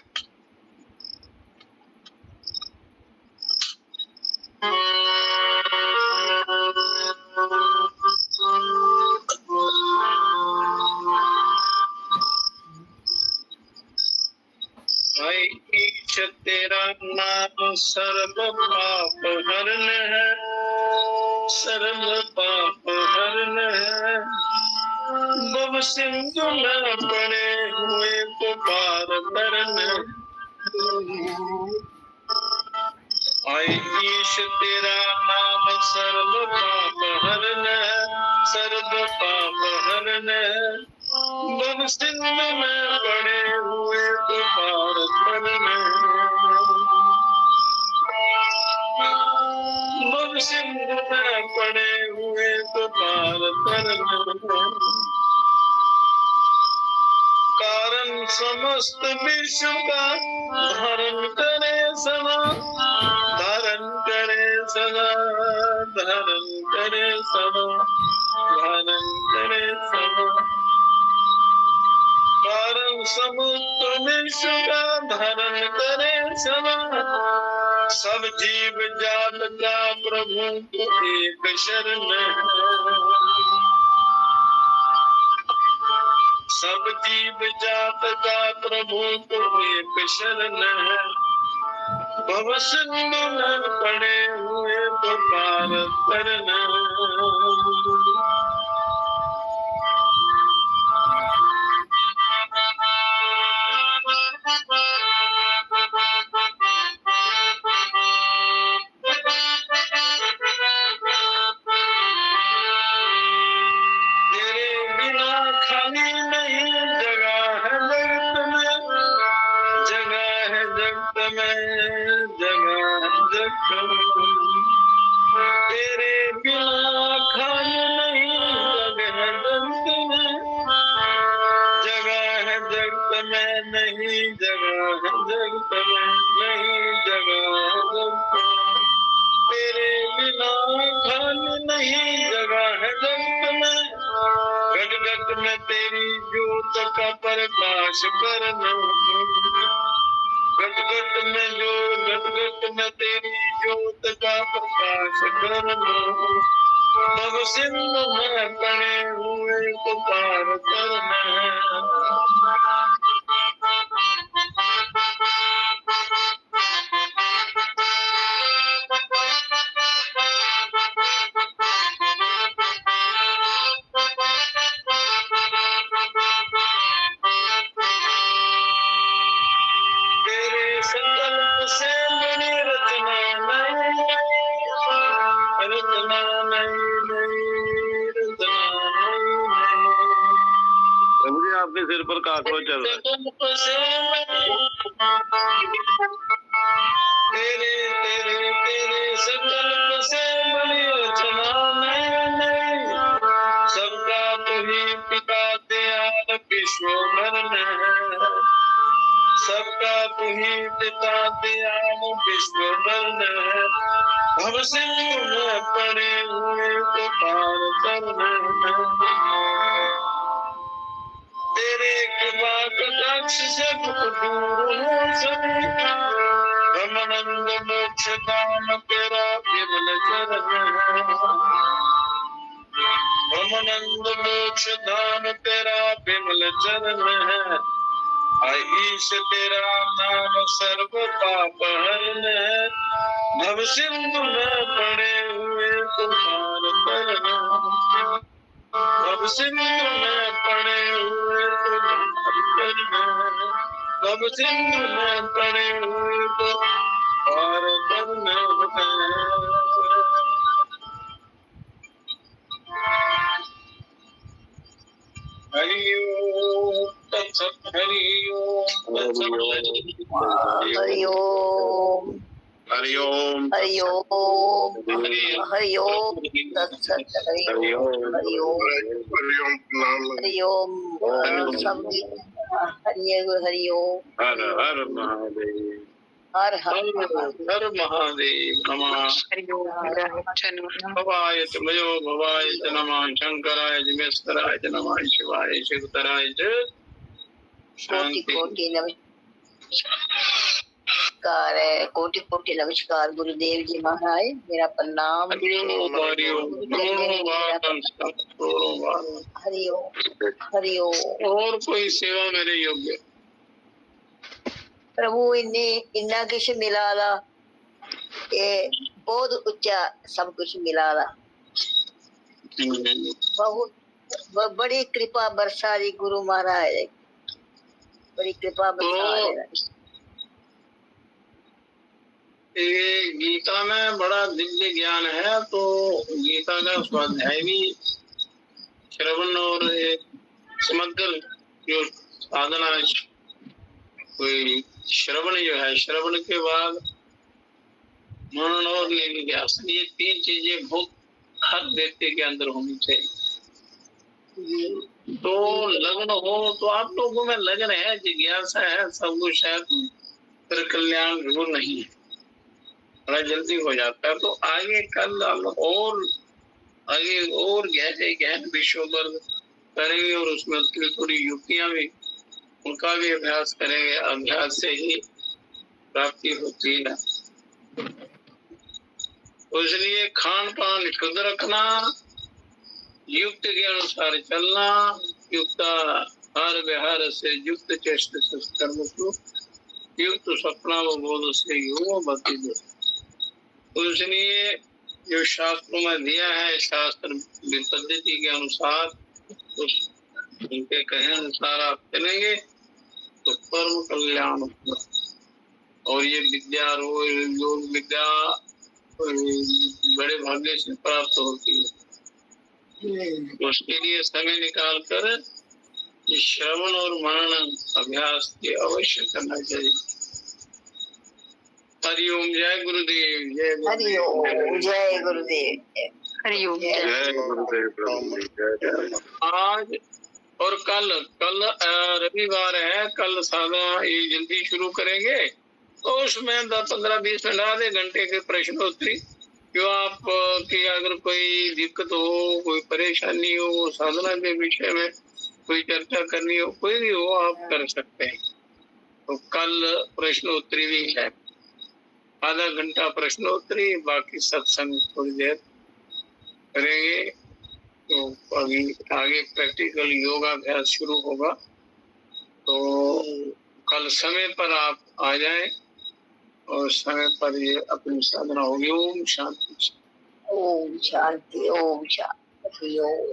ईश तेरा नाम सर्व पाप हरण है, सर्व पाप हरण है। भव सिंधु में पड़े हुए को पार करन। ईश तेरा नाम सर्व पाप हरण है, सर्व पाप हरण है। भव सिंधु में पड़े हुए को पार करन। भव सिंधु में पड़े हुए को पार करन। कारण समस्त विश्व का धारण करे सदा, धारण करे सदा, धारण करे सदा, धारण करे सदा। कारण समस्त विश्व का धारण करे सदा। सब जीव जात का प्रभु एक शरण है। सब जीव जात का प्रभु को एक शरण है। भव सिंधु में पड़े हुए तो पार करना। तेरे बिना खाने नहीं जगह जगत में, जगह है जगत में नहीं, जगह है जगत में नहीं, जगह है जगत में। तेरे बिना खाने नहीं जगह है जगत में। घट घट में तेरी ज्योत का प्रकाश करना। घट घट में जो, घट घट में तेरी ज्योत का प्रकाश करना। भव सिंधु में पड़े हुए को पार करना। के सिर पर काकरो चल रहा है। तेरे तेरे तेरे संकल्प से बड़ी रचना नहीं, सबका तू ही पिता दयाल विश्व भर में है, सबका तू ही पिता दयाल विश्व भर में है, भव सिंधु में पड़े हुए को पार करना है, तेरे कृपा कटाक्ष से दुख दूर हो सके, ब्रह्मानंद मोक्ष धाम तेरा विमल चरण है, ब्रह्मानंद मोक्ष धाम तेरा विमल चरण है, ईश तेरा नाम सर्व पाप हरण है, भव सिंधु में पड़े हुए तुम्हार करना, भव सिंधु में पड़े हुए तुम्हार करना, भव सिंधु में पड़े हुए तुम्हार करना है। हरि ओम तत्सत, हरि ओम तत्सत, हरि ओम हरि ओम हरि ओम हरि ओम तत्सत, हरि ओम हरि ओम हरि ओम। सब गीत हरि ओम। हर हर महादेव। हर हर हर महादेव नमः। भवाय च मयो भवाय च नमः, शंकराय च मेस्कराय च नमः, शिवाय शिवतराय च कोटि कोटि नमस्कार है, कोटि कोटि नमस्कार गुरुदेव जी महाराज, मेरा प्रणाम। हरि ओम हरि ओम हरि ओम हरि ओम। और कोई सेवा मेरे योग्य प्रभु इन्ना किश मिला दा, ये बहुत उच्चा सब कुछ मिला दा, बहुत बड़ी कृपा बरसा दी गुरु महाराज, बड़ी कृपा बरसा रहे। ये गीता में बड़ा दिव्य ज्ञान है, तो गीता का स्वाध्याय भी श्रवण और समग्र जो साधना, कोई श्रवण जो है, श्रवण के बाद मनन और निधिध्यास, ये तीन चीजें बहुत हर व्यक्ति के अंदर होनी चाहिए। तो लगन हो, तो आप लोगों में लगन है, जिज्ञासा है, सब कुछ है, फिर कल्याण जरूर नहीं है, बड़ा जल्दी हो जाता है। तो आगे कल और आगे और गहरे गहन विषयों पर करेंगे, और उसमें थोड़ी थोड़ी युक्तियां भी, उनका भी अभ्यास करेंगे। अभ्यास से ही प्राप्ति होती है, तो इसलिए खान पान शुद्ध रखना, युक्त के अनुसार चलना, युक्त हार विहार से युक्त चेष्ट कर्म, युक्त सपना व बोध से युवा भक्ति दो। तो इसलिए जो शास्त्रों में दिया है, शास्त्र पद्धति के अनुसार, उनके कहे अनुसार आप चलेंगे तो परम कल्याण होगा। और ये विद्या योग विद्या बड़े भाग्य से प्राप्त होती है। उसके लिए समय निकाल कर श्रवण और मनन अभ्यास के अवश्य करना चाहिए। हरि ओम। जय गुरुदेव। जय हरि ओम। जय गुरुदेव। हरि ओम। जय गुरुदेव। आज और कल रविवार है, कल साधा ये जल्दी शुरू करेंगे, तो उसमें 10-15-20 मिनट, आधे घंटे के प्रश्नोत्तरी, जो आप की अगर कोई दिक्कत हो, कोई परेशानी हो, साधना के विषय में कोई चर्चा करनी हो, कोई भी हो, आप कर सकते हैं। तो कल प्रश्नोत्तरी भी है, आधा घंटा प्रश्नोत्तरी, बाकी सत्संग थोड़ी देर करेंगे। तो अभी आगे प्रैक्टिकल योगाभ्यास शुरू होगा, तो कल समय पर आप आ जाएं और समय पर ये अपनी साधना होगी। ओम शांति। ओम शांति। ओम शांति। ओम।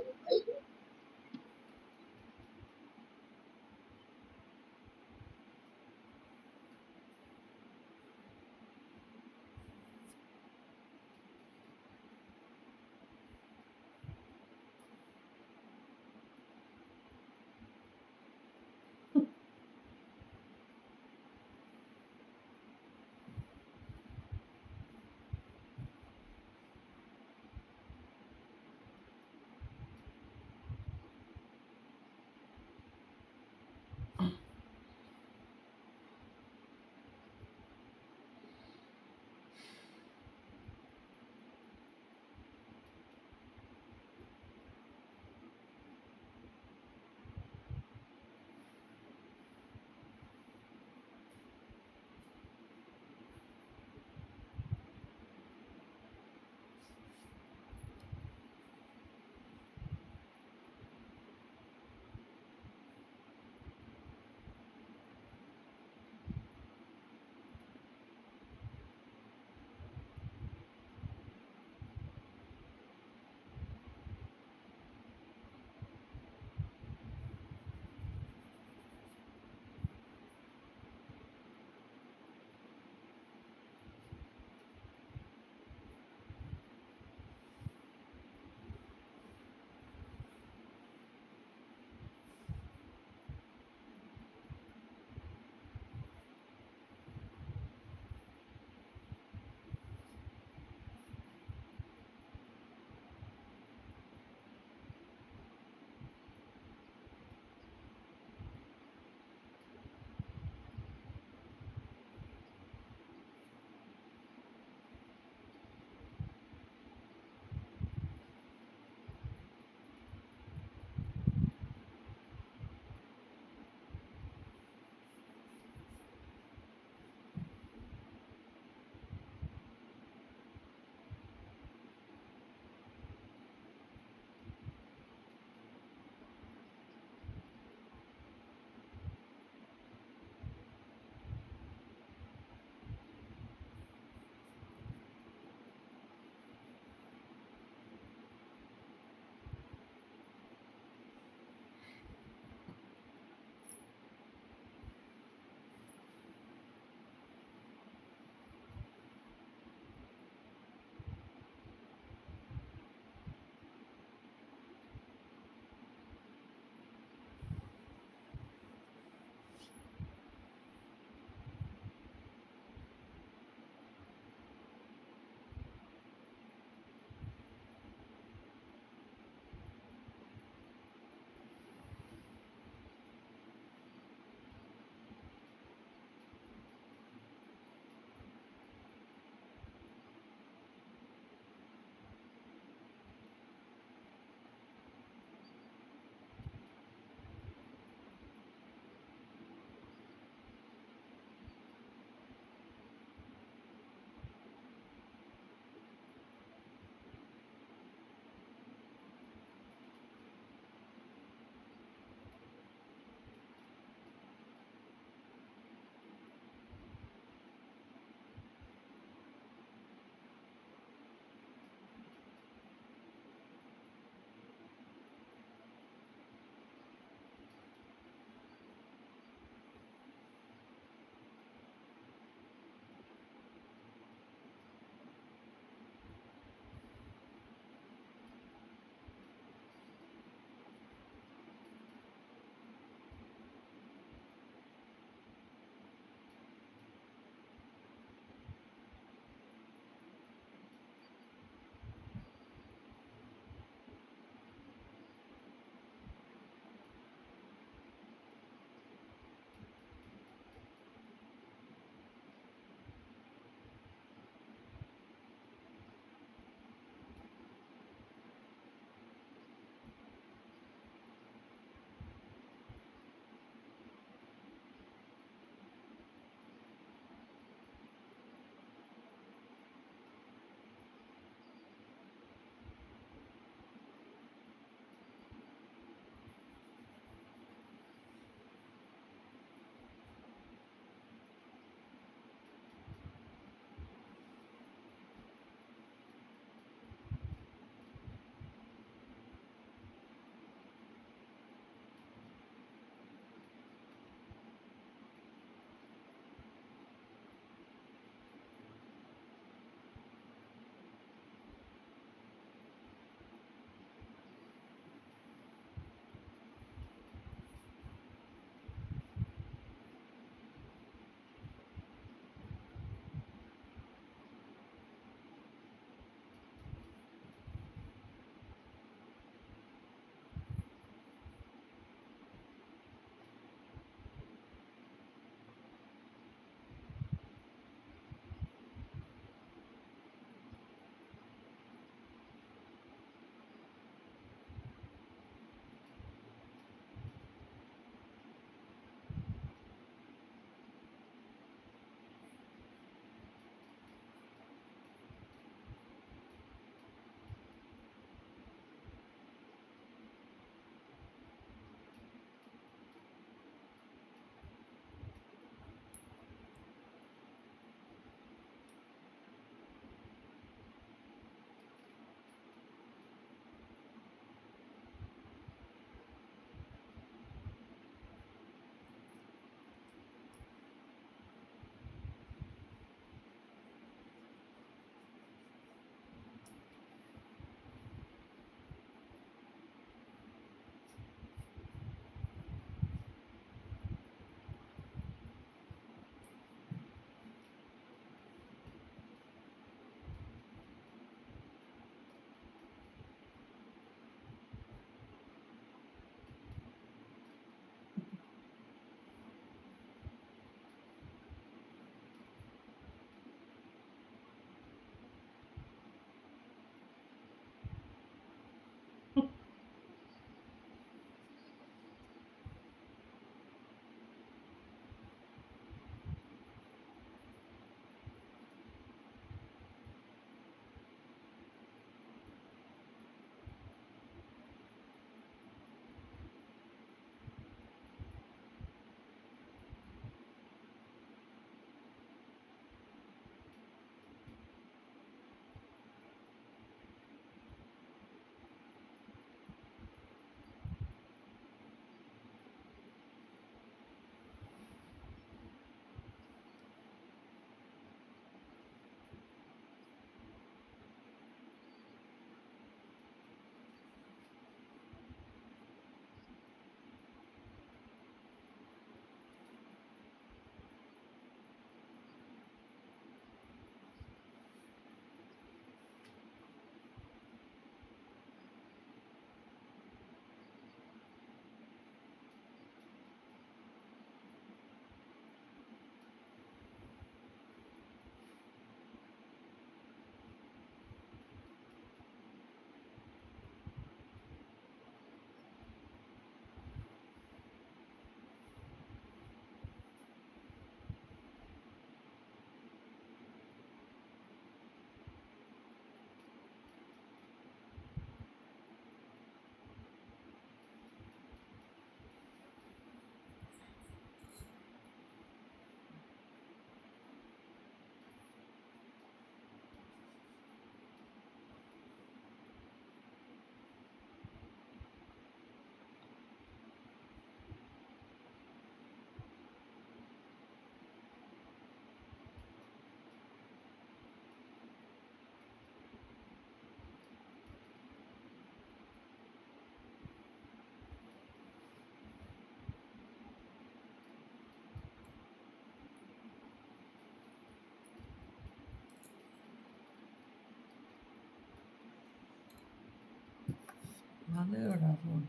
ਬੰਦ ਹੋਣਾ ਫੋਨ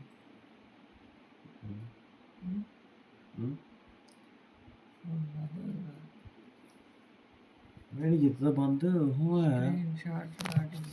ਮੇਰੀ ਜਿੱਤ ਤਾਂ ਬੰਦ ਹੋਇਆ ਸਕਰੀਨ ਸ਼ਾਟ ਸਟਾਰਟਿੰਗ